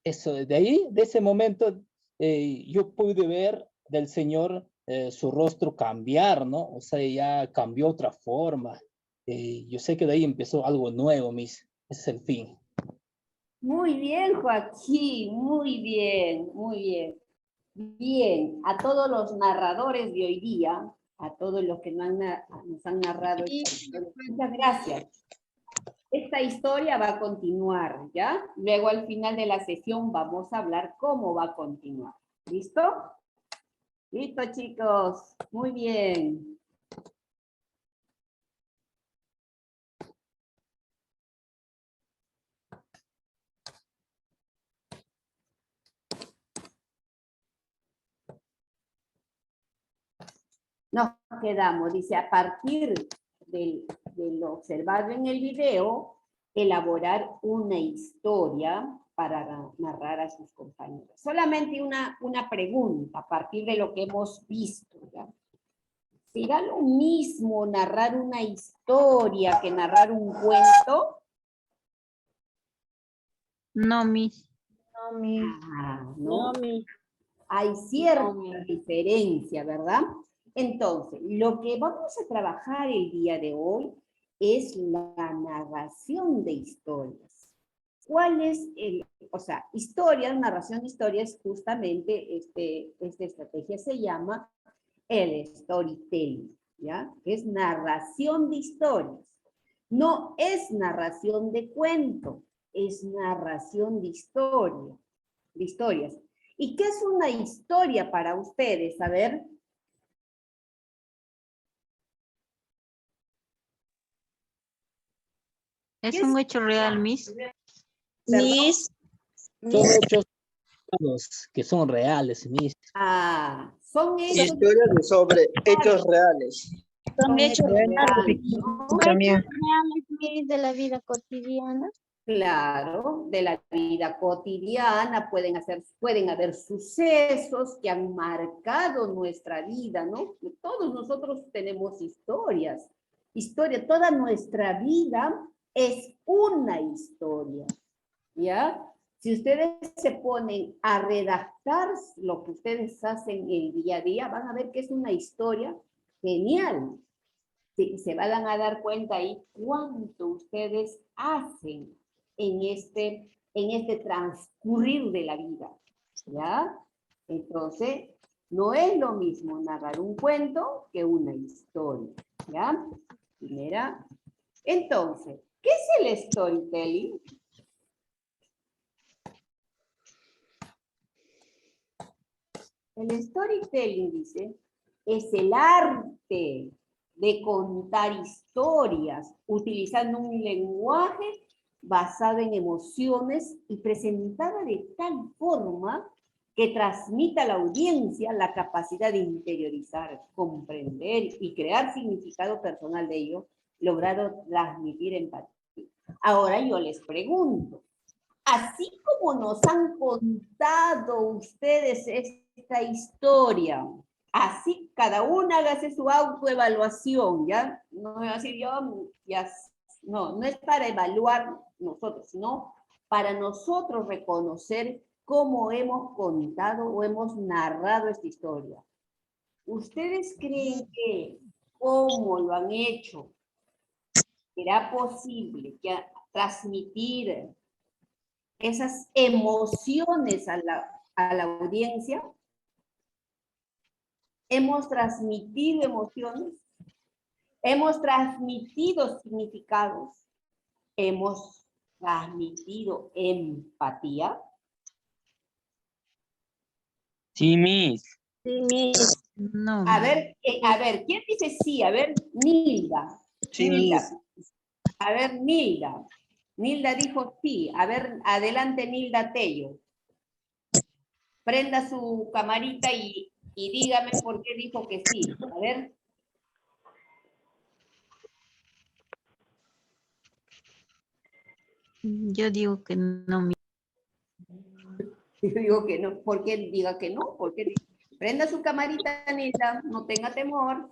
Eso, de ahí, de ese momento, yo pude ver del señor su rostro cambiar, ¿no? O sea, ya cambió otra forma. Yo sé que de ahí empezó algo nuevo, Miss. Ese es el fin. Muy bien, Joaquín, muy bien, muy bien. Bien, a todos los narradores de hoy día, a todos los que nos han narrado esta historia, muchas gracias. Esta historia va a continuar, ¿ya? Luego al final de la sesión vamos a hablar cómo va a continuar. ¿Listo? Listo, chicos. Muy bien. Nos quedamos, dice, a partir de lo observado en el video, elaborar una historia para narrar a sus compañeros. Solamente una pregunta a partir de lo que hemos visto, ¿ya? ¿Será lo mismo narrar una historia que narrar un cuento? No, Miss. No, Miss. No, Miss. Hay cierta diferencia, ¿verdad? Entonces, lo que vamos a trabajar el día de hoy es la narración de historias. ¿Cuál es historias, narración de historias, justamente esta estrategia se llama el storytelling, ¿ya? Es narración de historias. No es narración de cuento, es narración de historia, de historias. ¿Y qué es una historia para ustedes? A ver. Es un hecho real, Miss. Miss. Son hechos que son reales, Miss. Ah, son hechos. Historias sobre hechos reales. Son hechos reales, ¿no? También. Reales, Miss, de la vida cotidiana. Claro, de la vida cotidiana pueden haber sucesos que han marcado nuestra vida, ¿no? Todos nosotros tenemos historias. Toda nuestra vida es una historia, ¿ya? Si ustedes se ponen a redactar lo que ustedes hacen el día a día, van a ver que es una historia genial. Sí, se van a dar cuenta ahí cuánto ustedes hacen en este transcurrir de la vida, ¿ya? Entonces, no es lo mismo narrar un cuento que una historia, ¿ya? Primera. Entonces, ¿qué es el storytelling? El storytelling, dice, es el arte de contar historias utilizando un lenguaje basado en emociones y presentada de tal forma que transmita a la audiencia la capacidad de interiorizar, comprender y crear significado personal de ello, logrado transmitir empatía. Ahora yo les pregunto, así como nos han contado ustedes esta historia, así cada una hágase su autoevaluación, ¿ya? No voy a decir yo, ya, no es para evaluar nosotros, sino para nosotros reconocer cómo hemos contado o hemos narrado esta historia. ¿Ustedes creen que cómo lo han hecho será posible que transmitir esas emociones a la audiencia? ¿Hemos transmitido emociones? ¿Hemos transmitido significados? ¿Hemos transmitido empatía? Sí, Miss. Sí, Miss. No. A ver, ¿quién dice sí? A ver, Nilda. Sí, Nilda. Miss. A ver, Nilda. Nilda dijo sí. A ver, adelante, Nilda Tello. Prenda su camarita y dígame por qué dijo que sí. A ver. Yo digo que no. Yo digo que no. ¿Por qué diga que no? ¿Por qué? Prenda su camarita, Nilda. No tenga temor.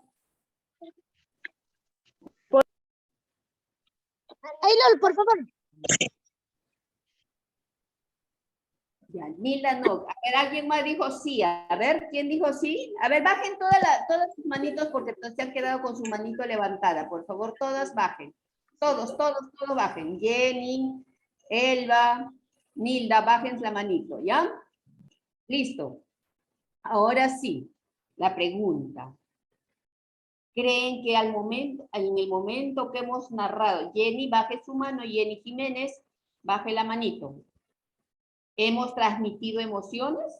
Ay, Lol, por favor. Ya, Nilda no. A ver, ¿alguien más dijo sí? A ver, ¿quién dijo sí? A ver, bajen todas sus manitos porque se han quedado con su manito levantada. Por favor, todas bajen. Todos bajen. Jenny, Elba, Nilda, bajen la manito, ¿ya? Listo. Ahora sí, la pregunta. ¿Creen que en el momento que hemos narrado, Jenny, baje su mano, Jenny Jiménez, baje la manito? ¿Hemos transmitido emociones?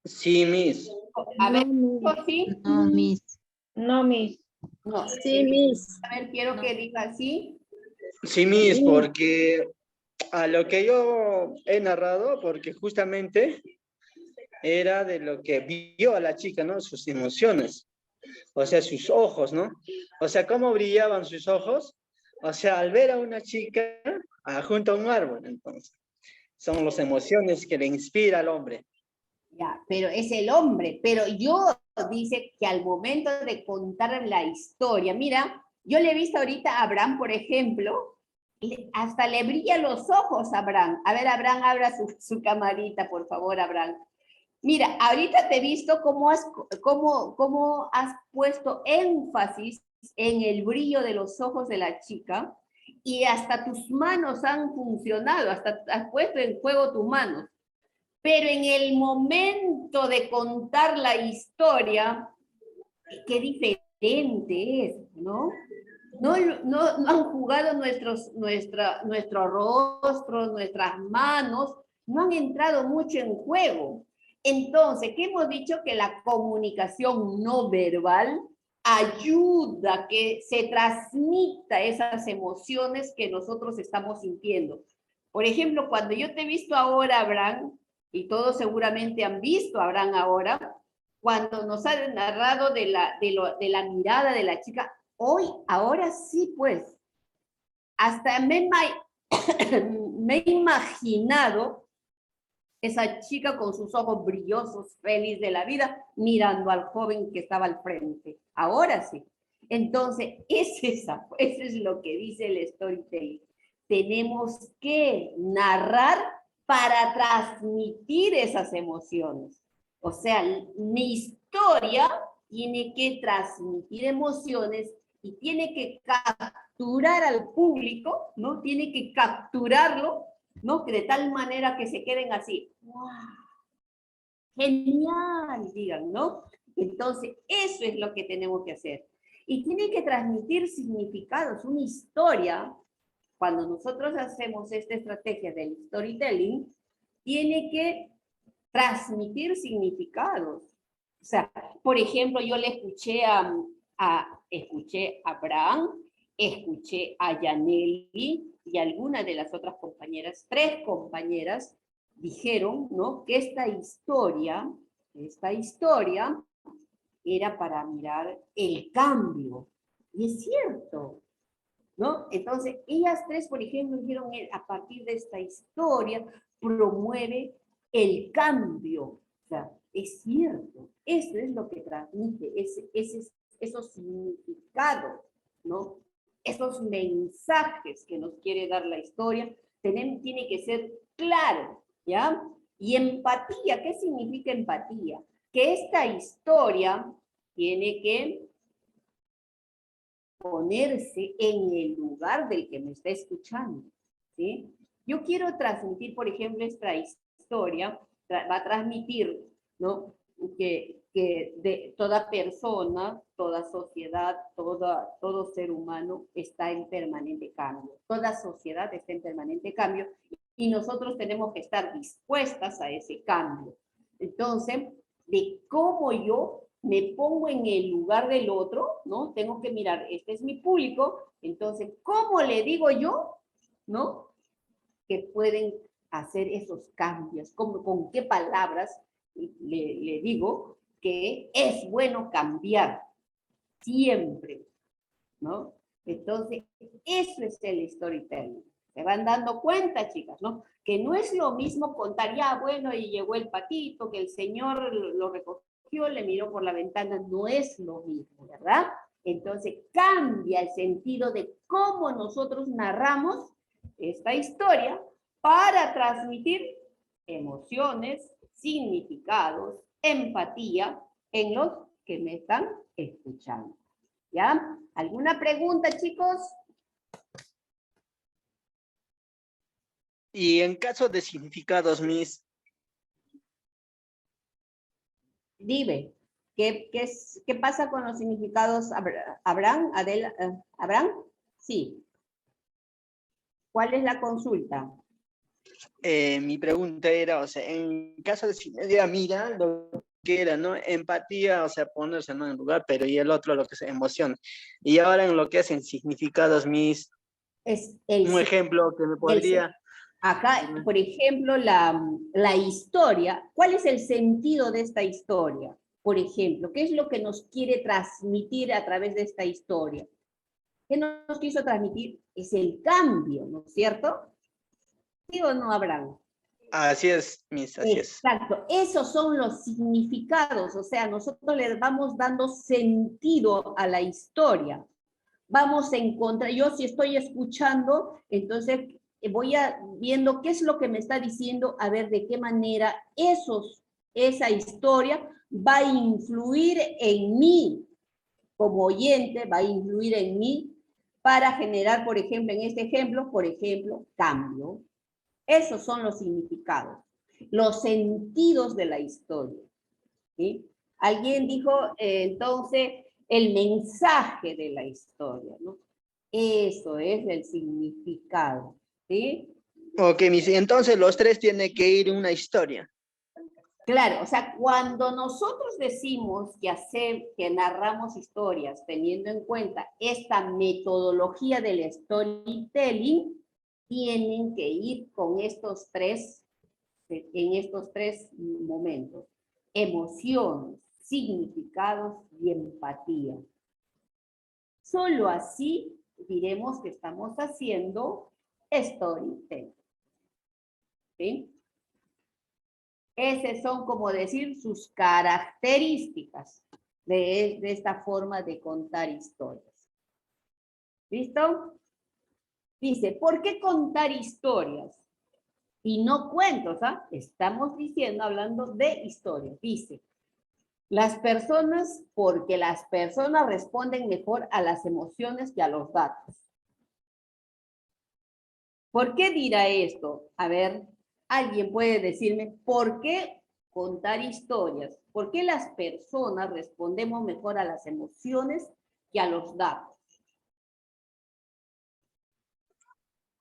Sí, Miss. A ver, ¿sí? No, Miss. No, Miss. No. Sí, Miss. A ver, quiero que diga sí. Sí, Miss, porque a lo que yo he narrado, porque justamente era de lo que vio a la chica, ¿no? Sus emociones, o sea, sus ojos, ¿no? O sea, cómo brillaban sus ojos, o sea, al ver a una chica junto a un árbol, entonces. Son las emociones que le inspira al hombre. Ya, pero es el hombre, pero yo dice que al momento de contar la historia, mira, yo le he visto ahorita a Abraham, por ejemplo, hasta le brillan los ojos a Abraham. A ver, Abraham, abra su camarita, por favor, Abraham. Mira, ahorita te he visto cómo has puesto énfasis en el brillo de los ojos de la chica y hasta tus manos han funcionado, hasta has puesto en juego tus manos. Pero en el momento de contar la historia, qué diferente es, ¿no? no han jugado nuestros rostros, nuestras manos, no han entrado mucho en juego. Entonces, ¿qué hemos dicho? Que la comunicación no verbal ayuda a que se transmita esas emociones que nosotros estamos sintiendo. Por ejemplo, cuando yo te he visto ahora, Abraham, y todos seguramente han visto a Abraham ahora, cuando nos ha narrado de la mirada de la chica, ahora sí, pues, hasta me he imaginado esa chica con sus ojos brillosos, feliz de la vida, mirando al joven que estaba al frente. Ahora sí. Entonces, eso es lo que dice el storytelling. Tenemos que narrar para transmitir esas emociones. O sea, mi historia tiene que transmitir emociones y tiene que capturar al público, ¿no? Tiene que capturarlo, ¿no? Que de tal manera que se queden así. ¡Wow! ¡Genial! Digan, ¿no? Entonces, eso es lo que tenemos que hacer. Y tiene que transmitir significados, una historia. Cuando nosotros hacemos esta estrategia del storytelling, tiene que transmitir significados. O sea, por ejemplo, yo le escuché escuché a Abraham, escuché a Yaneli y algunas de las otras compañeras, 3 compañeras, dijeron, ¿no? Que esta historia era para mirar el cambio. Y es cierto, ¿no? Entonces, ellas 3, por ejemplo, dijeron, a partir de esta historia, promueve el cambio. O sea, es cierto, eso es lo que transmite, esos significados, ¿no? Esos mensajes que nos quiere dar la historia, tiene que ser claro, ¿ya? Y empatía, ¿qué significa empatía? Que esta historia tiene que ponerse en el lugar del que me está escuchando, ¿sí? Yo quiero transmitir, por ejemplo, esta historia, va a transmitir, ¿no? Que de toda persona, toda sociedad, todo ser humano está en permanente cambio. Toda sociedad está en permanente cambio y nosotros tenemos que estar dispuestas a ese cambio. Entonces, de cómo yo me pongo en el lugar del otro, ¿no? Tengo que mirar, este es mi público, entonces, ¿cómo le digo yo, ¿no? Que pueden hacer esos cambios, con qué palabras le digo que es bueno cambiar siempre, ¿no? Entonces, eso es el storytelling. Se van dando cuenta, chicas, ¿no? Que no es lo mismo contar, ya, bueno, y llegó el patito, que el señor lo recogió, le miró por la ventana, no es lo mismo, ¿verdad? Entonces, cambia el sentido de cómo nosotros narramos esta historia para transmitir emociones, significados, empatía en los que me están escuchando. ¿Ya? ¿Alguna pregunta, chicos? Y en caso de significados, Miss. Dime, ¿qué pasa con los significados, Abraham? Adela, ¿Abraham? Sí. ¿Cuál es la consulta? Mi pregunta era, o sea, en caso de sinergia, mira lo que era, ¿no? Empatía, o sea, ponerse, ¿no? En lugar, pero y el otro lo que es emoción. Y ahora en lo que hacen significados, Miss, un ejemplo que me podría... Acá, por ejemplo, la historia, ¿cuál es el sentido de esta historia? Por ejemplo, ¿qué es lo que nos quiere transmitir a través de esta historia? ¿Qué nos quiso transmitir? Es el cambio, ¿no es cierto? ¿Sí o no, Abraham? Así es, Miss, así es. Exacto, esos son los significados, o sea, nosotros le vamos dando sentido a la historia. Vamos a encontrar, yo si estoy escuchando, entonces voy viendo qué es lo que me está diciendo, a ver de qué manera esa historia va a influir en mí, como oyente, va a influir en mí para generar, por ejemplo, en este ejemplo, cambio. Esos son los significados, los sentidos de la historia, ¿sí? Alguien dijo, entonces, el mensaje de la historia, ¿no? Eso es el significado, ¿sí? Ok, entonces los tres tienen que ir una historia. Claro, o sea, cuando nosotros decimos que narramos historias teniendo en cuenta esta metodología del storytelling, tienen que ir con en estos tres momentos: emociones, significados y empatía. Solo así diremos que estamos haciendo storytelling. ¿Sí? Esas son, como decir, sus características de esta forma de contar historias. ¿Listo? Dice, ¿por qué contar historias y no cuentos? ¿Ah? Estamos diciendo, hablando de historias. Dice, porque las personas responden mejor a las emociones que a los datos. ¿Por qué dirá esto? A ver, ¿alguien puede decirme por qué contar historias? ¿Por qué las personas respondemos mejor a las emociones que a los datos?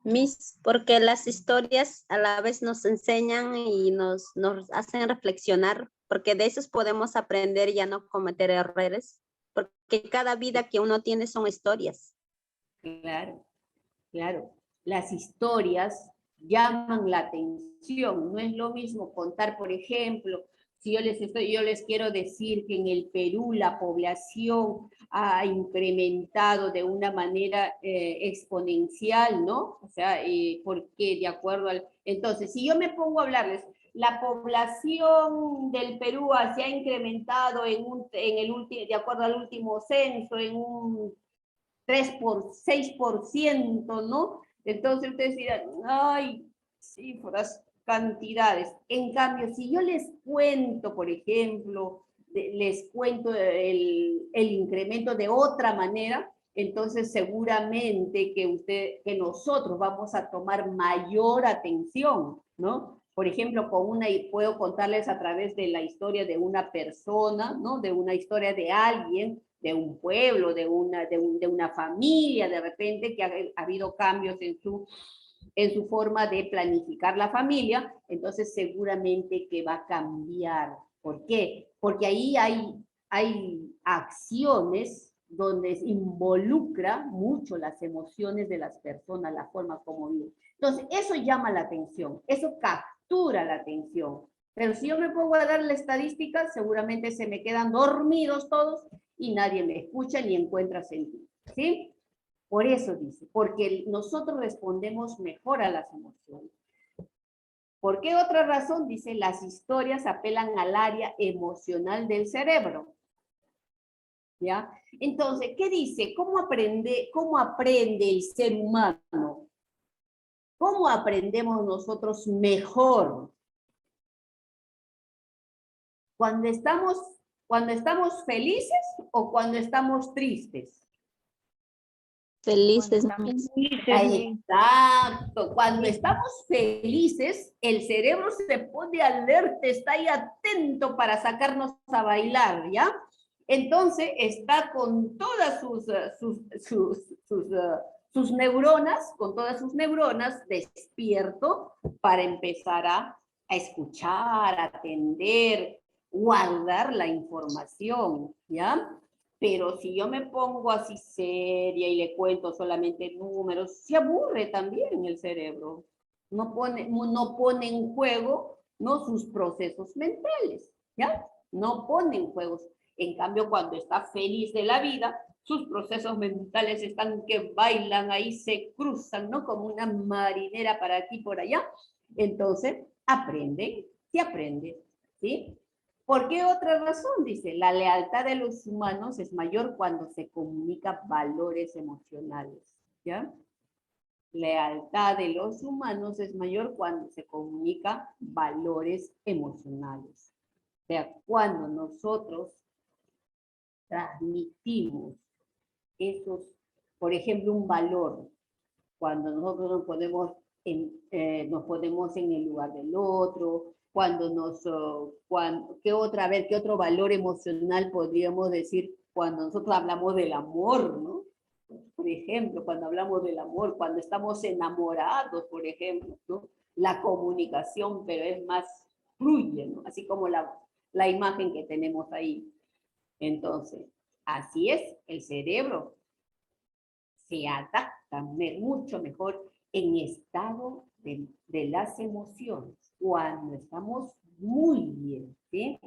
Miss, porque las historias a la vez nos enseñan y nos hacen reflexionar, porque de esos podemos aprender y ya no cometer errores, porque cada vida que uno tiene son historias. Claro, claro. Las historias llaman la atención. No es lo mismo contar, por ejemplo, si yo les quiero decir que en el Perú la población ha incrementado de una manera exponencial, ¿no? O sea, porque de acuerdo al... Entonces, si yo me pongo a hablarles, la población del Perú se ha incrementado de acuerdo al último censo, en un 6%, ¿no? Entonces ustedes dirán, ay, cifras, cantidades. En cambio, si yo les cuento, por ejemplo, les cuento el incremento de otra manera, entonces seguramente que nosotros vamos a tomar mayor atención, ¿no? Por ejemplo, puedo contarles a través de la historia de una persona, ¿no? De una historia de alguien, de un pueblo, de una familia, de repente, que ha habido cambios en su forma de planificar la familia, entonces seguramente que va a cambiar. ¿Por qué? Porque ahí hay acciones donde involucra mucho las emociones de las personas, la forma como viven. Entonces, eso llama la atención, eso captura la atención. Pero si yo me pongo a dar la estadística, seguramente se me quedan dormidos todos y nadie me escucha ni encuentra sentido, ¿sí? Por eso dice, porque nosotros respondemos mejor a las emociones. ¿Por qué otra razón? Dice, las historias apelan al área emocional del cerebro. ¿Ya? Entonces, ¿qué dice? ¿Cómo aprende el ser humano? ¿Cómo aprendemos nosotros mejor? ¿Cuando estamos felices o cuando estamos tristes? Felices. Exacto. Cuando estamos felices, el cerebro se pone alerta, está ahí atento para sacarnos a bailar, ¿ya? Entonces está con todas sus neuronas, despierto para empezar a escuchar, a atender, guardar la información, ¿ya? Pero si yo me pongo así seria y le cuento solamente números, se aburre también el cerebro. No pone en juego, ¿no?, sus procesos mentales, ¿ya? No pone en juego. En cambio, cuando está feliz de la vida, sus procesos mentales están que bailan ahí, se cruzan, ¿no?, como una marinera para aquí y por allá. Entonces, se aprende, ¿sí? ¿Por qué otra razón? Dice, la lealtad de los humanos es mayor cuando se comunica valores emocionales, ¿ya? Lealtad de los humanos es mayor cuando se comunica valores emocionales. O sea, cuando nosotros transmitimos por ejemplo, un valor, cuando nosotros nos ponemos en el lugar del otro, ¿qué otro valor emocional podríamos decir cuando nosotros hablamos del amor, ¿no? Por ejemplo, cuando hablamos del amor, cuando estamos enamorados, por ejemplo, ¿no? La comunicación, pero es más fluye, ¿no? Así como la imagen que tenemos ahí. Entonces, así es, el cerebro se adapta mucho mejor en estado de las emociones, cuando estamos muy bien, ¿sí?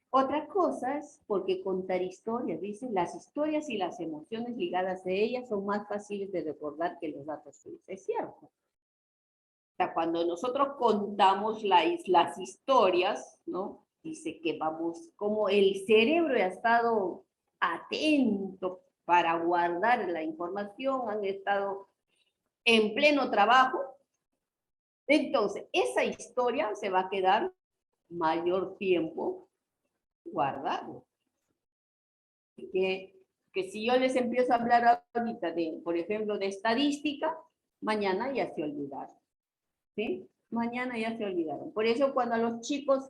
Otra cosa es porque contar historias, dicen, las historias y las emociones ligadas a ellas son más fáciles de recordar que los datos fríos. Es cierto. O sea, cuando nosotros contamos las historias, ¿no? Dice que vamos, como el cerebro ha estado atento para guardar la información, han estado en pleno trabajo, entonces esa historia se va a quedar mayor tiempo guardado. Que si yo les empiezo a hablar ahorita de, por ejemplo, de estadística, mañana ya se olvidaron. ¿Sí? Mañana ya se olvidaron. Por eso cuando a los chicos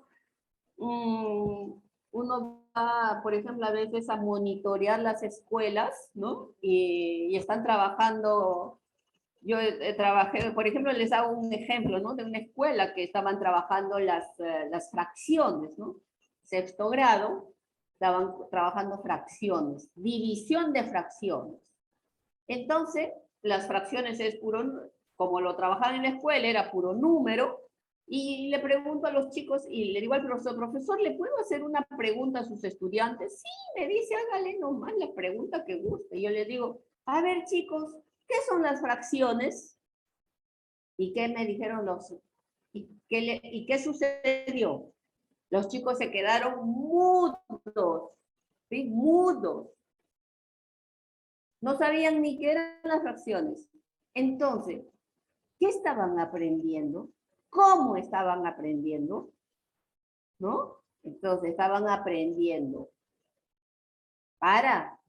uno va, por ejemplo, a veces a monitorear las escuelas, ¿no? Y están trabajando, yo trabajé, por ejemplo, les hago un ejemplo, ¿no? De una escuela que estaban trabajando las fracciones, ¿no? Sexto grado, estaban trabajando fracciones, división de fracciones. Entonces, las fracciones es puro, como lo trabajaban en la escuela, era puro número, y le pregunto a los chicos, y le digo al profesor, ¿le puedo hacer una pregunta a sus estudiantes? Sí, me dice, hágale nomás la pregunta que guste. Y yo les digo, a ver chicos, ¿qué son las fracciones? ¿Y qué me dijeron y qué sucedió? Los chicos se quedaron mudos, ¿sí? Mudos. No sabían ni qué eran las fracciones. Entonces, ¿qué estaban aprendiendo? ¿Cómo estaban aprendiendo? ¿No? Entonces, estaban aprendiendo para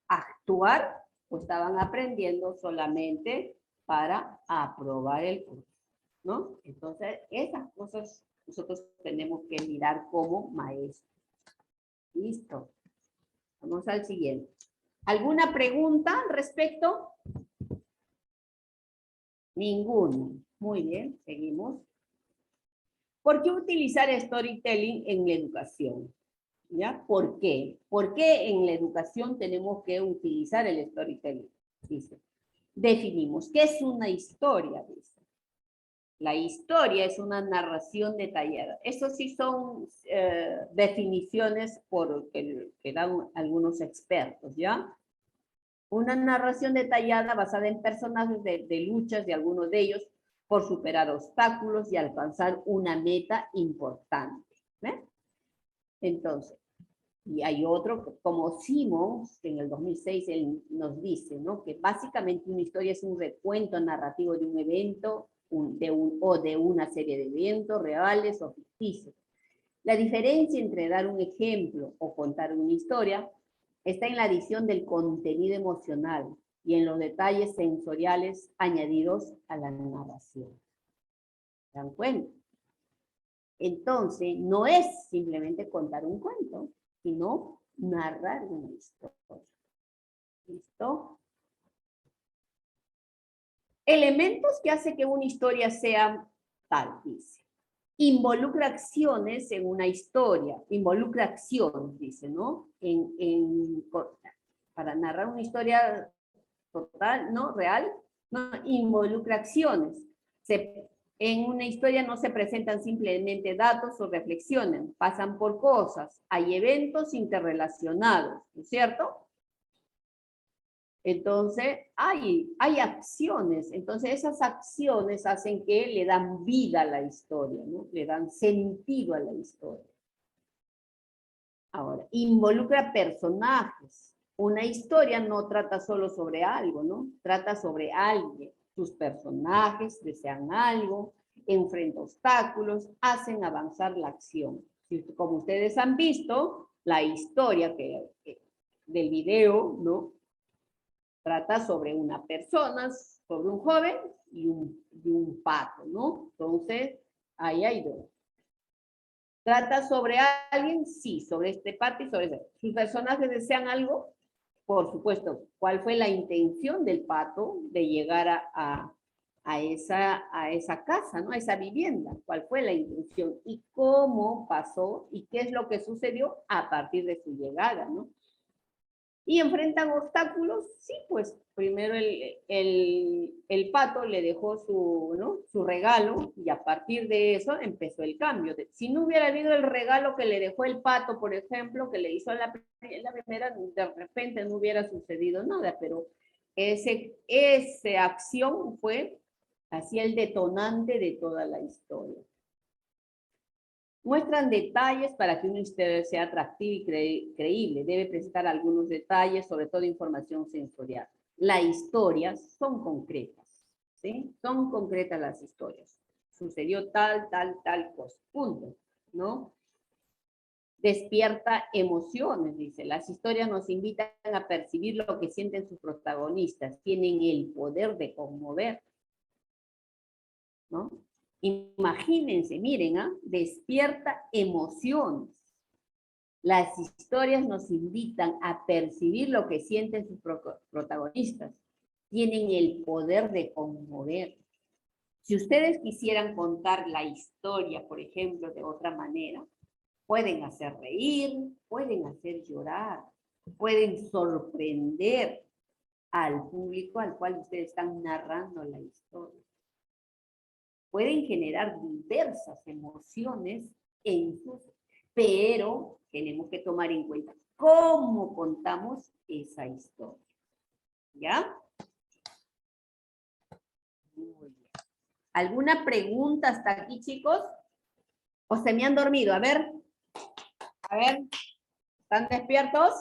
actuar o estaban aprendiendo solamente para aprobar el curso, ¿no? Entonces, esas cosas nosotros tenemos que mirar como maestros. Listo. Vamos al siguiente. ¿Alguna pregunta al respecto? Ninguna. Muy bien, seguimos. ¿Por qué utilizar storytelling en la educación? ¿Ya? ¿Por qué? ¿Por qué en la educación tenemos que utilizar el storytelling? Dice. Definimos. ¿Qué es una historia? Dice. La historia es una narración detallada. Eso sí son definiciones que dan algunos expertos, ¿ya? Una narración detallada basada en personajes de luchas de algunos de ellos por superar obstáculos y alcanzar una meta importante. ¿Ve? Entonces, y hay otro como Simons, que en el 2006 él nos dice, ¿no? Que básicamente una historia es un recuento narrativo de un evento o de una serie de eventos reales o ficticios. La diferencia entre dar un ejemplo o contar una historia está en la adición del contenido emocional y en los detalles sensoriales añadidos a la narración. ¿Se dan cuenta? Entonces, no es simplemente contar un cuento, sino narrar una historia. ¿Listo? Elementos que hacen que una historia sea tal, dice. Involucra acciones en una historia. Involucra acciones, dice, ¿no? Para narrar una historia total, ¿no? Real, no, involucra acciones. En una historia no se presentan simplemente datos o reflexiones, pasan por cosas. Hay eventos interrelacionados, ¿no es cierto? Entonces, hay acciones. Entonces, esas acciones hacen que le dan vida a la historia, ¿no? Le dan sentido a la historia. Ahora, involucra personajes. Una historia no trata solo sobre algo, ¿no? Trata sobre alguien. Sus personajes desean algo, enfrentan obstáculos, hacen avanzar la acción. Como ustedes han visto, la historia del video, ¿no? Trata sobre una persona, sobre un joven y un pato, ¿no? Entonces, ahí hay dos. ¿Trata sobre alguien? Sí, sobre este pato y sobre ese. ¿Sus personajes desean algo? por supuesto, cuál fue la intención del pato de llegar a esa casa, ¿no? A esa vivienda, cuál fue la intención y cómo pasó y qué es lo que sucedió a partir de su llegada, ¿no? Y enfrentan obstáculos, sí, pues primero el pato le dejó su regalo y a partir de eso empezó el cambio. Si no hubiera habido el regalo que le dejó el pato, por ejemplo, que le hizo en la primera, de repente no hubiera sucedido nada, pero esa acción fue así el detonante de toda la historia. Muestran detalles para que una historia sea atractiva y creíble. Debe presentar algunos detalles, sobre todo información sensorial. Las historias son concretas, ¿sí? Son concretas las historias. Sucedió tal cosa, punto, ¿no? Despierta emociones, dice. Las historias nos invitan a percibir lo que sienten sus protagonistas. Tienen el poder de conmover, ¿no? Imagínense, miren, despierta emociones. Las historias nos invitan a percibir lo que sienten sus protagonistas. Tienen el poder de conmover. Si ustedes quisieran contar la historia, por ejemplo, de otra manera, pueden hacer reír, pueden hacer llorar, pueden sorprender al público al cual ustedes están narrando la historia. Pueden generar diversas emociones pero tenemos que tomar en cuenta cómo contamos esa historia. ¿Ya? Muy bien. ¿Alguna pregunta hasta aquí, chicos? ¿O se me han dormido? A ver, ¿están despiertos?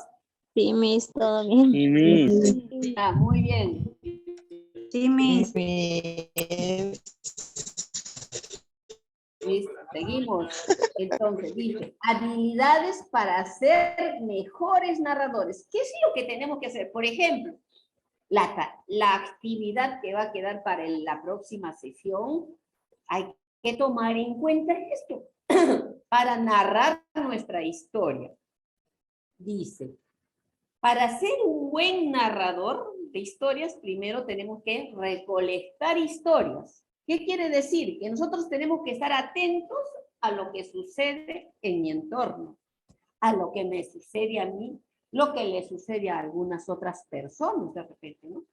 Sí, Miss, todo bien. Sí, Miss. Muy bien. Sí, Miss. Listo, seguimos. Entonces, dice, habilidades para ser mejores narradores. ¿Qué es lo que tenemos que hacer? Por ejemplo, la actividad que va a quedar para la próxima sesión, hay que tomar en cuenta esto para narrar nuestra historia. Dice, para ser un buen narrador de historias, primero tenemos que recolectar historias. ¿Qué quiere decir? Que nosotros tenemos que estar atentos a lo que sucede en mi entorno, a lo que me sucede a mí, lo que le sucede a algunas otras personas de repente, ¿no?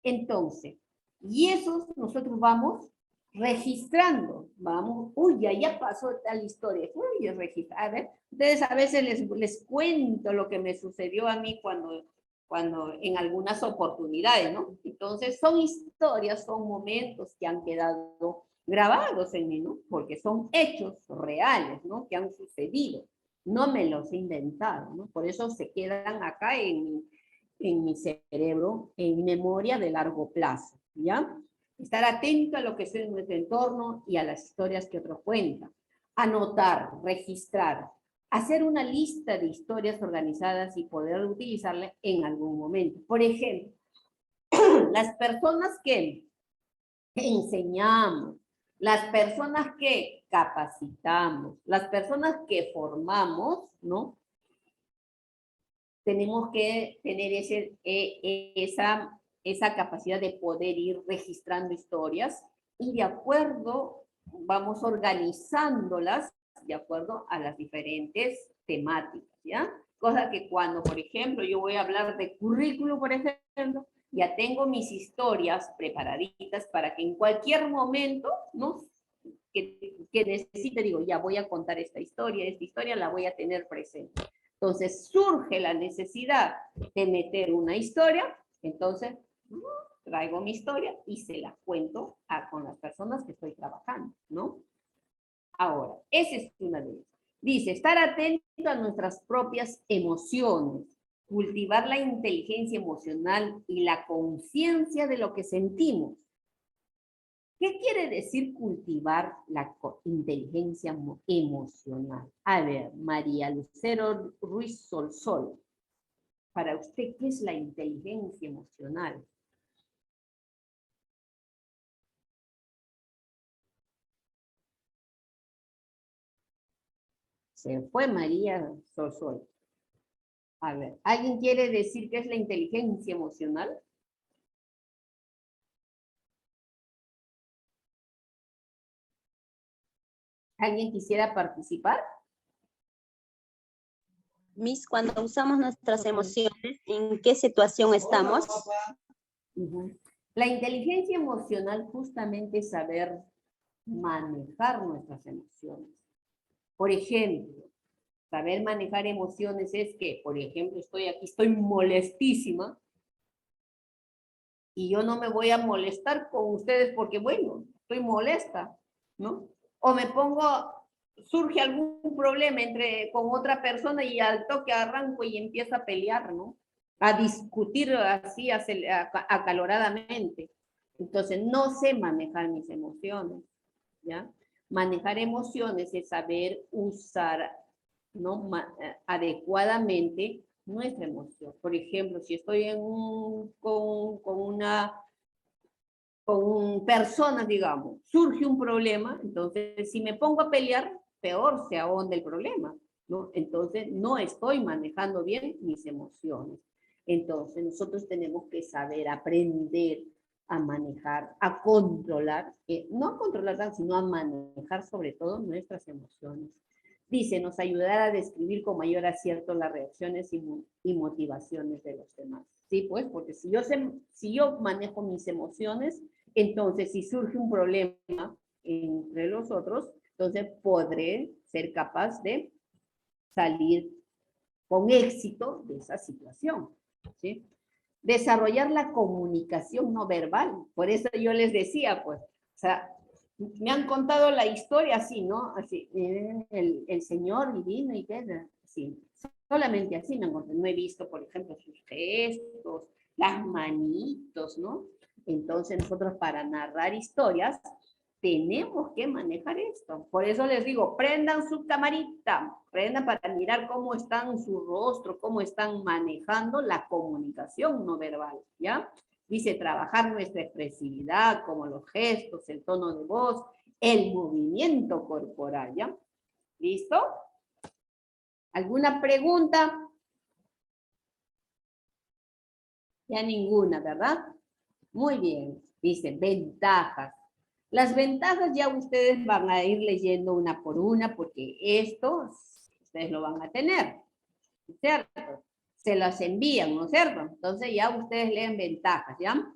Entonces, y eso nosotros vamos registrando, vamos, uy, ya pasó tal historia, uy, registrar, a ver, ustedes a veces les cuento lo que me sucedió a mí cuando en algunas oportunidades, ¿no? Entonces son historias, son momentos que han quedado grabados en mí, ¿no? Porque son hechos reales, ¿no? Que han sucedido, no me los he inventado, ¿no? Por eso se quedan acá en mi cerebro, en memoria de largo plazo, ¿ya? Estar atento a lo que sucede en nuestro entorno y a las historias que otros cuentan. Anotar, registrar, hacer una lista de historias organizadas y poder utilizarla en algún momento. Por ejemplo, las personas que enseñamos, las personas que capacitamos, las personas que formamos, ¿no? Tenemos que tener esa capacidad de poder ir registrando historias y de acuerdo, vamos organizándolas de acuerdo a las diferentes temáticas, ¿ya? Cosa que cuando, por ejemplo, yo voy a hablar de currículo, por ejemplo, ya tengo mis historias preparaditas para que en cualquier momento, ¿no? Que necesite, digo, ya voy a contar esta historia la voy a tener presente. Entonces surge la necesidad de meter una historia, entonces traigo mi historia y se la cuento con las personas que estoy trabajando, ¿no? Ahora, esa es una de ellas. Dice, estar atento a nuestras propias emociones, cultivar la inteligencia emocional y la conciencia de lo que sentimos. ¿Qué quiere decir cultivar la inteligencia emocional? A ver, María Lucero Ruiz Solsol, para usted, ¿qué es la inteligencia emocional? Se fue María Solsol. A ver, ¿alguien quiere decir qué es la inteligencia emocional? ¿Alguien quisiera participar? Miss, cuando usamos nuestras emociones, ¿en qué situación estamos? La inteligencia emocional justamente es saber manejar nuestras emociones. Por ejemplo, saber manejar emociones es que, por ejemplo, estoy aquí, estoy molestísima y yo no me voy a molestar con ustedes porque, bueno, estoy molesta, ¿no? O me pongo, surge algún problema con otra persona y al toque arranco y empiezo a pelear, ¿no? A discutir así acaloradamente. Entonces, no sé manejar mis emociones, ¿ya? Manejar emociones es saber usar, ¿no? Adecuadamente nuestra emoción. Por ejemplo, si estoy con personas, digamos, surge un problema, entonces si me pongo a pelear, peor se ahonda el problema, ¿no? Entonces no estoy manejando bien mis emociones. Entonces nosotros tenemos que saber aprender a manejar, a controlar, no a controlar, sino a manejar sobre todo nuestras emociones. Dice, nos ayudará a describir con mayor acierto las reacciones y motivaciones de los demás. Sí, pues, porque si yo manejo mis emociones, entonces si surge un problema entre los otros, entonces podré ser capaz de salir con éxito de esa situación, ¿sí? Desarrollar la comunicación no verbal. Por eso yo les decía, pues, o sea, me han contado la historia así, ¿no? Así, el Señor vino y queda así. Solamente así me han contado. No he visto, por ejemplo, sus gestos, las manitos, ¿no? Entonces nosotros para narrar historias tenemos que manejar esto. Por eso les digo, prendan su camarita, prendan para mirar cómo están su rostro, cómo están manejando la comunicación no verbal, ¿ya? Dice, trabajar nuestra expresividad, como los gestos, el tono de voz, el movimiento corporal, ¿ya? ¿Listo? ¿Alguna pregunta? Ya ninguna, ¿verdad? Muy bien. Dice, ventajas. Las ventajas ya ustedes van a ir leyendo una por una porque esto ustedes lo van a tener, ¿cierto? Se las envían, ¿no es cierto? Entonces ya ustedes leen ventajas, ¿ya?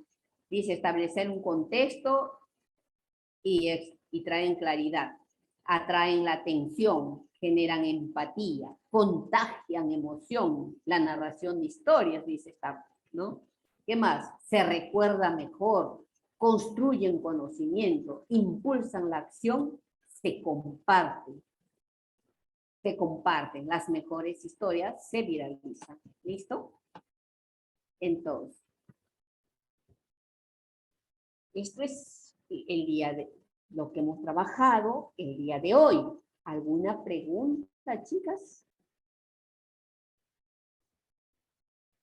Dice establecer un contexto y traen claridad, atraen la atención, generan empatía, contagian emoción, la narración de historias, dice esta, ¿no? ¿Qué más? Se recuerda mejor, construyen conocimiento, impulsan la acción, se comparten. Se comparten las mejores historias, se viralizan. ¿Listo? Entonces, esto es el día de lo que hemos trabajado el día de hoy. ¿Alguna pregunta, chicas?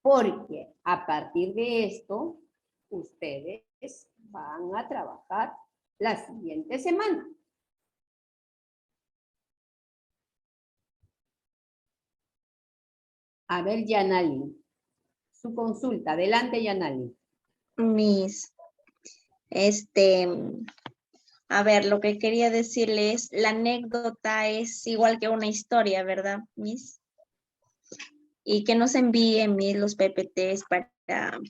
Porque a partir de esto, ustedes van a trabajar la siguiente semana. A ver, Yanali, su consulta. Adelante, Yanali. A ver, lo que quería decirles, la anécdota es igual que una historia, ¿verdad, Miss? Y que nos envíen, Miss, los PPTs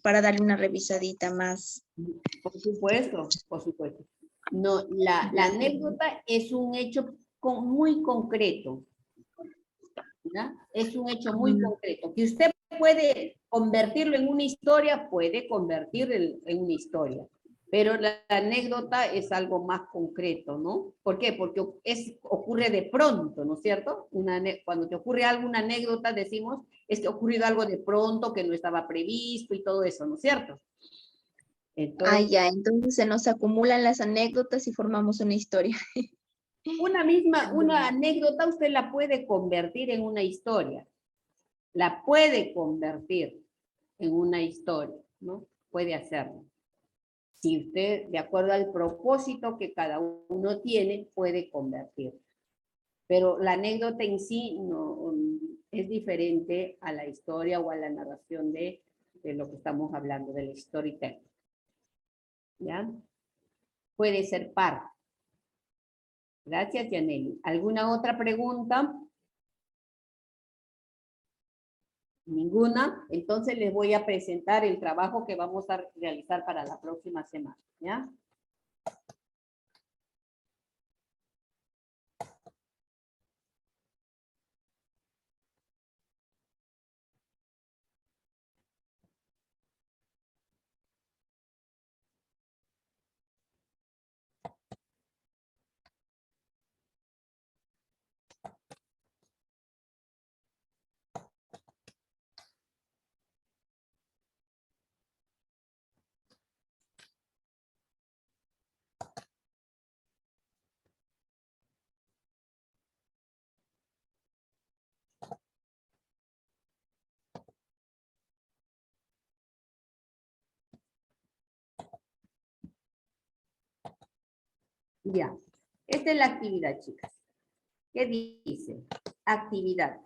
para darle una revisadita más. Por supuesto, por supuesto. No, la anécdota es un hecho muy concreto. ¿Ya? Es un hecho muy concreto. Que usted puede convertirlo en una historia, puede convertirlo en una historia. Pero la anécdota es algo más concreto, ¿no? ¿Por qué? Porque ocurre de pronto, ¿no es cierto? Cuando te ocurre algo, una anécdota, decimos, es que ha ocurrido algo de pronto que no estaba previsto y todo eso, ¿no es cierto? Entonces, Ya, entonces se nos acumulan las anécdotas y formamos una historia. Una anécdota usted la puede convertir en una historia. La puede convertir en una historia, ¿no? Puede hacerlo. Si usted, de acuerdo al propósito que cada uno tiene, puede convertir. Pero la anécdota en sí no, es diferente a la historia o a la narración de lo que estamos hablando, del storytelling. ¿Ya? Puede ser parte. Gracias, Yaneli. ¿Alguna otra pregunta? Ninguna. Entonces les voy a presentar el trabajo que vamos a realizar para la próxima semana. ¿Ya? Ya, esta es la actividad, chicas. ¿Qué dice? Actividad.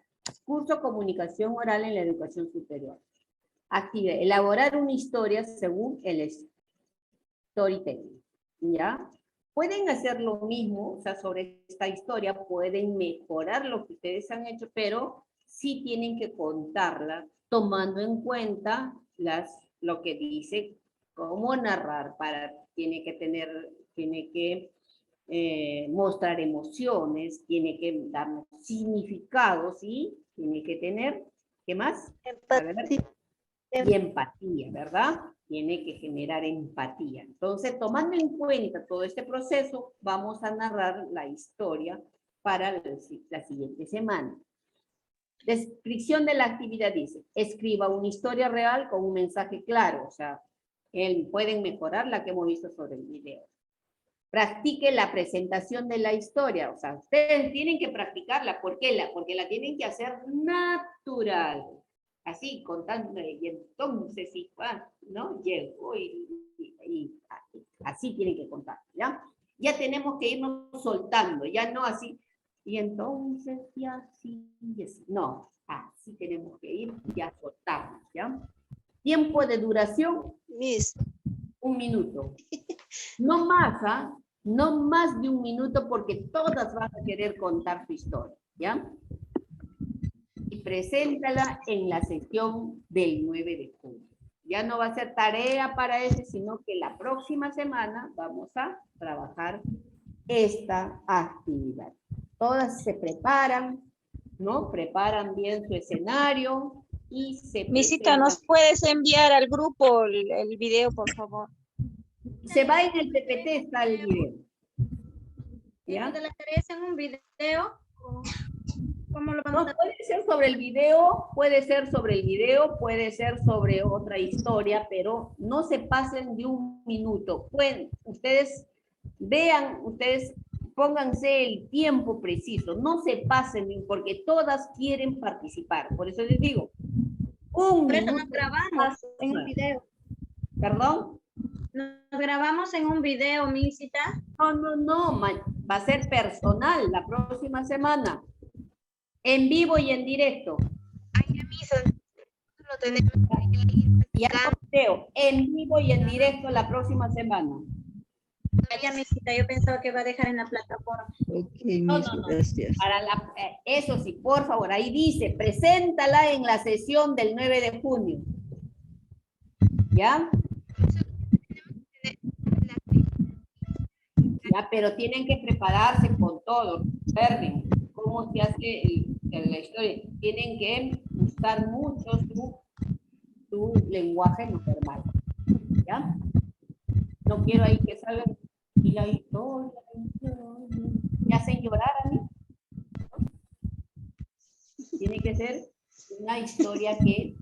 Curso Comunicación Oral en la Educación Superior. Actividad. Elaborar una historia según el storytelling. ¿Ya? Pueden hacer lo mismo, o sea, sobre esta historia, pueden mejorar lo que ustedes han hecho, pero sí tienen que contarla tomando en cuenta lo que dice, cómo narrar, tiene que mostrar emociones, tiene que darnos significados y tiene que tener, ¿qué más? Empatía. Y empatía, ¿verdad? Tiene que generar empatía. Entonces, tomando en cuenta todo este proceso, vamos a narrar la historia para la siguiente semana. Descripción de la actividad dice, escriba una historia real con un mensaje claro, o sea, pueden mejorar la que hemos visto sobre el video. Practique la presentación de la historia, o sea, ustedes tienen que practicarla. ¿Por qué? Porque la tienen que hacer natural. Así, contando, y entonces, ¿no? Llegó y así tienen que contar, ¿ya? Ya tenemos que irnos soltando, ya no así, y entonces, y así, y así. No, así tenemos que ir ya soltando, ¿ya? Tiempo de duración, 1 minuto. No más, no más de 1 minuto porque todas van a querer contar su historia, ¿ya? Y preséntala en la sesión del 9 de junio. Ya no va a ser tarea para ese, sino que la próxima semana vamos a trabajar esta actividad. Todas se preparan, ¿no? Preparan bien su escenario y se Misita, presentan. ¿nos puedes enviar al grupo el video, por favor? Se va en el PPT, está el video. ¿Ya? ¿De la tarea en un video? ¿Cómo lo No, puede ser sobre el video, puede ser sobre el video, puede ser sobre otra historia, pero no se pasen de 1 minuto. Ustedes vean, ustedes pónganse el tiempo preciso, no se pasen porque todas quieren participar. Por eso les digo, 1 minuto. Nos grabamos en un video. ¿Perdón? Nos grabamos en un video, Misita. No, va a ser personal la próxima semana. En vivo y en directo. Ya video, en vivo y en directo la próxima semana. Vaya, Misita, yo pensaba que va a dejar en la plataforma. No. Gracias. Eso sí, por favor, ahí dice, preséntala en la sesión del 9 de junio. ¿Ya? Ya, pero tienen que prepararse con todo. Recuerden cómo se hace la historia. Tienen que usar mucho su lenguaje no verbal. ¿Ya? No quiero ahí que salgan y la historia. Me hacen llorar a mí. Tiene que ser una historia que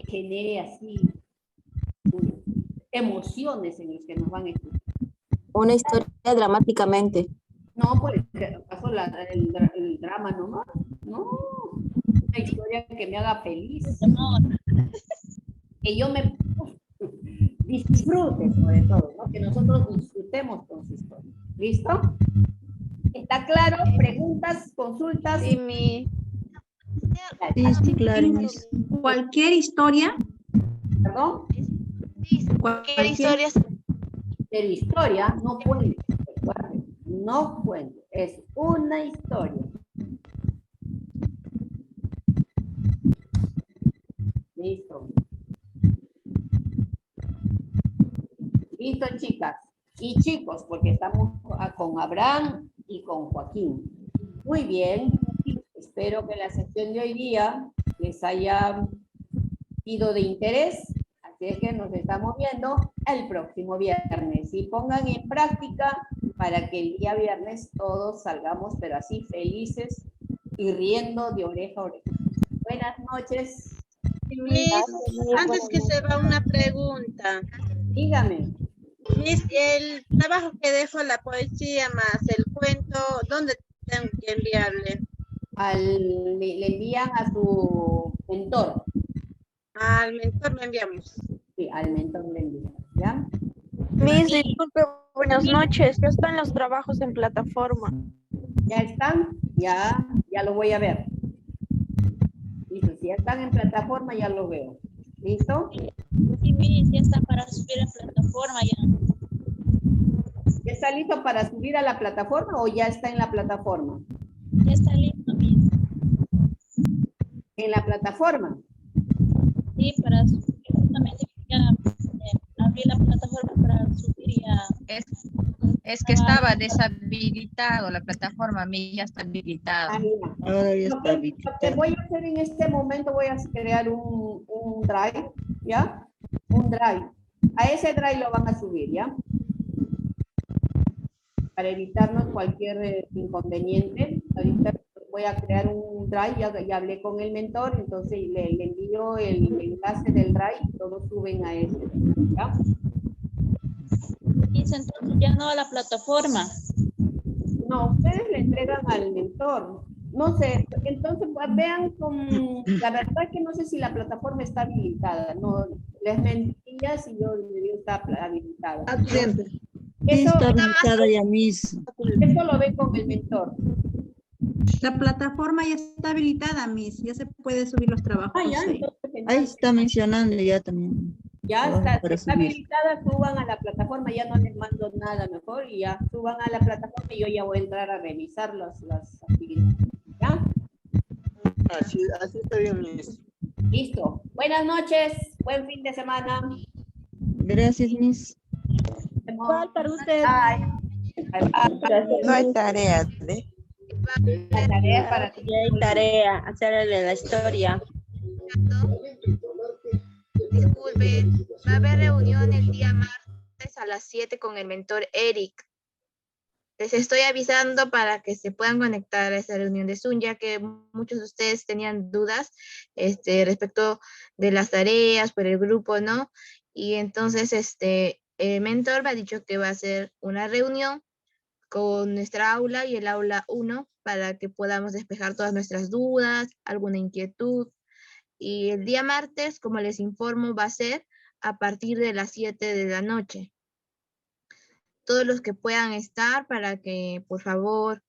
genere así emociones en los que nos van a escuchar. Una historia dramáticamente. No, por acaso el drama nomás. No, una historia que me haga feliz. Que yo me disfrute sobre todo, ¿no? Que nosotros disfrutemos con su historia. ¿Listo? ¿Está claro? ¿Preguntas, consultas? Sí, mi. Sí, claro, Miss. Cualquier historia. ¿Perdón? Cualquier historia. Pero historia no cuenta, recuerden, no cuenta, es una historia. Listo. Listo, chicas. Y chicos, porque estamos con Abraham y con Joaquín. Muy bien. Espero que la sesión de hoy día les haya sido de interés. Así es que nos estamos viendo el próximo viernes. Y pongan en práctica para que el día viernes todos salgamos, pero así felices y riendo de oreja a oreja. Buenas noches. Miss, antes que se va una pregunta. Dígame. Miss, el trabajo que dejo la poesía más el cuento, ¿dónde tengo que enviarle? Le envían a su mentor. Al mentor le enviamos. Sí, al mentor le envían, ¿ya? Miss, disculpe, buenas noches. Ya están los trabajos en plataforma. ¿Ya están? Ya lo voy a ver. Listo, si ya están en plataforma ya lo veo. ¿Listo? Sí, Miss, ya está para subir en plataforma ya. ¿Ya está listo para subir a la plataforma o ya está en la plataforma? Ya está listo, Miss. ¿En la plataforma? Sí, para subir, justamente ya abrí la plataforma para subir ya. Es que estaba deshabilitado la plataforma, a mí ya está habilitado. Ahora ya está Lo que voy a hacer en este momento, voy a crear un drive, ¿ya? Un drive. A ese drive lo van a subir, ¿ya? Para evitarnos cualquier inconveniente. Ahorita voy a crear un drive, ya hablé con el mentor, entonces le envío el enlace del drive y todos suben a ese, ¿ya? Miss, entonces ya no a la plataforma. No, ustedes le entregan al mentor. No sé, entonces pues, vean con... La verdad es que no sé si la plataforma está habilitada. No, les mentiría si yo le digo está habilitada. Sí, Eso, está habilitada ya, Miss. eso lo ven con el mentor. La plataforma ya está habilitada, Miss. Ya se puede subir los trabajos. Ya, ahí. entonces, Ahí está mencionando ya también. Ya Trabajo está, para está subir. habilitada, suban a la plataforma, ya no les mando nada mejor y ya suban a la plataforma y yo ya voy a entrar a revisar las actividades. ¿Ya? Así está bien, Miss. Listo. Buenas noches, buen fin de semana. Gracias, Miss. Igual para usted. No hay tarea, ¿eh? La tarea para ti. Ya hay tarea, hacerle la historia. Disculpen, va a haber reunión el día martes a las 7 con el mentor Eric. Les estoy avisando para que se puedan conectar a esa reunión de Zoom, ya que muchos de ustedes tenían dudas respecto de las tareas por el grupo, ¿no? Y entonces el mentor me ha dicho que va a hacer una reunión con nuestra aula y el aula 1 para que podamos despejar todas nuestras dudas, alguna inquietud. Y el día martes, como les informo, va a ser a partir de las 7 de la noche. Todos los que puedan estar para que, por favor,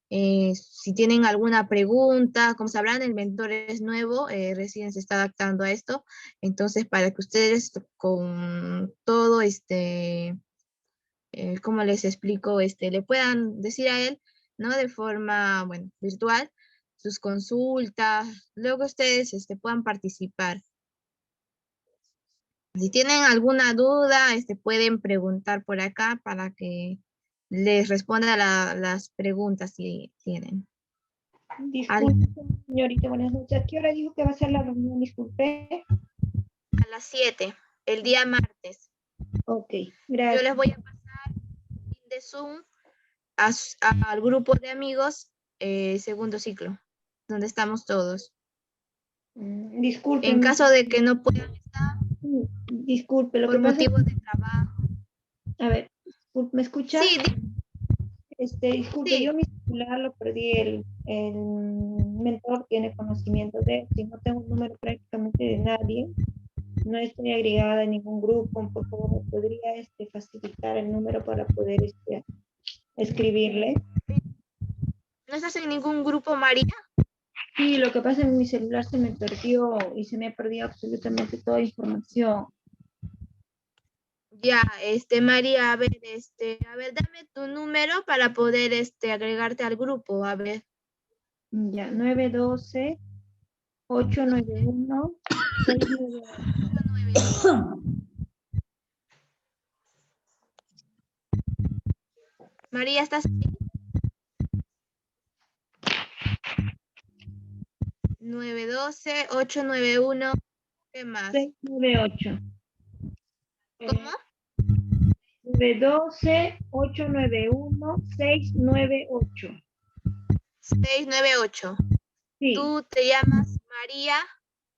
si tienen alguna pregunta, como sabrán, el mentor es nuevo, recién se está adaptando a esto, entonces para que ustedes con todo ¿cómo les explico? Le puedan decir a él, ¿no? De forma, bueno, virtual, sus consultas, luego ustedes puedan participar. Si tienen alguna duda, pueden preguntar por acá para que les responda las preguntas si tienen. Disculpe, señorita, buenas noches. ¿A qué hora dijo que va a ser la reunión? Disculpe. A las 7, el día martes. Ok, gracias. Yo les voy a pasar el link de Zoom al grupo de amigos segundo ciclo, donde estamos todos. Disculpe. En caso de que no puedan estar, disculpe, lo por que pasa motivos es... de trabajo. A ver, ¿me escucha? Sí, disculpe, sí. yo mi celular lo perdí, el mentor tiene conocimiento de, si no tengo un número prácticamente de nadie, no estoy agregada en ningún grupo, por favor, ¿me podría facilitar el número para poder escribirle? ¿No estás en ningún grupo, María? Sí, lo que pasa es que mi celular se me perdió y se me ha perdido absolutamente toda información. Ya, María, a ver, dame tu número para poder, agregarte al grupo, a ver. Ya, 912 891 698. María, ¿estás ahí? 912-891, ¿qué más? 698. ¿Cómo? 912-891-698. 698. Sí. Tú te llamas María,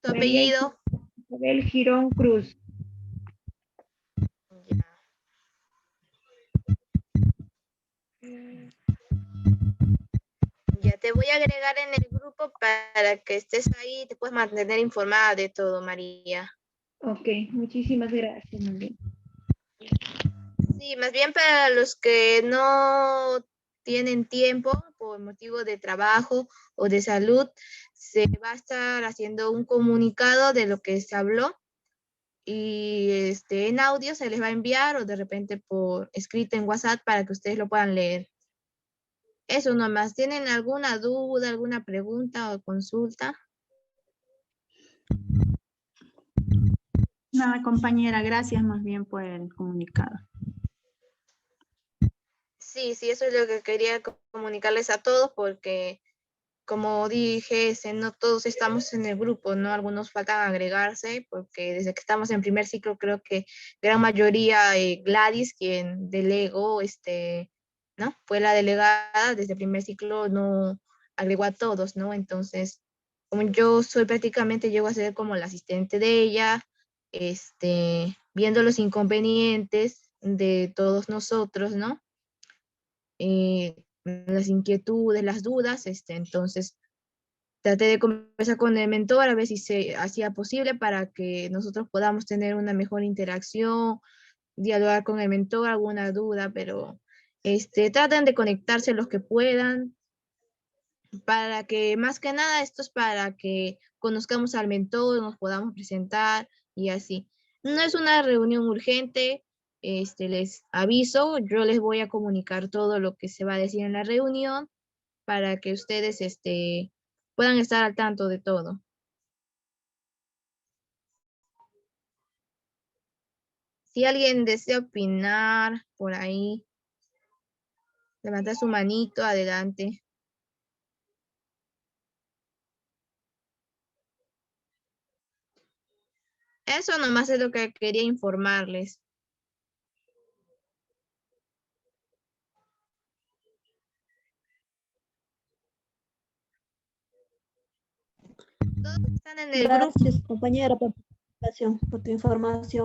tu María apellido. Isabel Girón Cruz. Ya te voy a agregar en el grupo para que estés ahí y te puedes mantener informada de todo, María. Ok, muchísimas gracias, María. Sí, más bien para los que no tienen tiempo por motivo de trabajo o de salud, se va a estar haciendo un comunicado de lo que se habló y en audio se les va a enviar o de repente por escrito en WhatsApp para que ustedes lo puedan leer. Eso nomás. ¿Tienen alguna duda, alguna pregunta o consulta? Nada, compañera, gracias más bien por el comunicado. Sí, eso es lo que quería comunicarles a todos porque, como dije, no todos estamos en el grupo, ¿no? Algunos faltan agregarse porque desde que estamos en primer ciclo creo que gran mayoría, Gladys, quien delegó, ¿no? Fue la delegada, desde el primer ciclo no agregó a todos, ¿no? Entonces, como yo soy prácticamente, llego a ser como la asistente de ella, viendo los inconvenientes de todos nosotros, ¿no? Las inquietudes, las dudas, entonces traté de conversar con el mentor a ver si se hacía posible para que nosotros podamos tener una mejor interacción, dialogar con el mentor, alguna duda, pero traten de conectarse los que puedan, para que más que nada esto es para que conozcamos al mentor, nos podamos presentar y así. No es una reunión urgente, les aviso, yo les voy a comunicar todo lo que se va a decir en la reunión para que ustedes puedan estar al tanto de todo. Si alguien desea opinar por ahí, levanta su manito, adelante. Eso nomás es lo que quería informarles. Todos están en el grupo. Gracias, compañera, por tu información.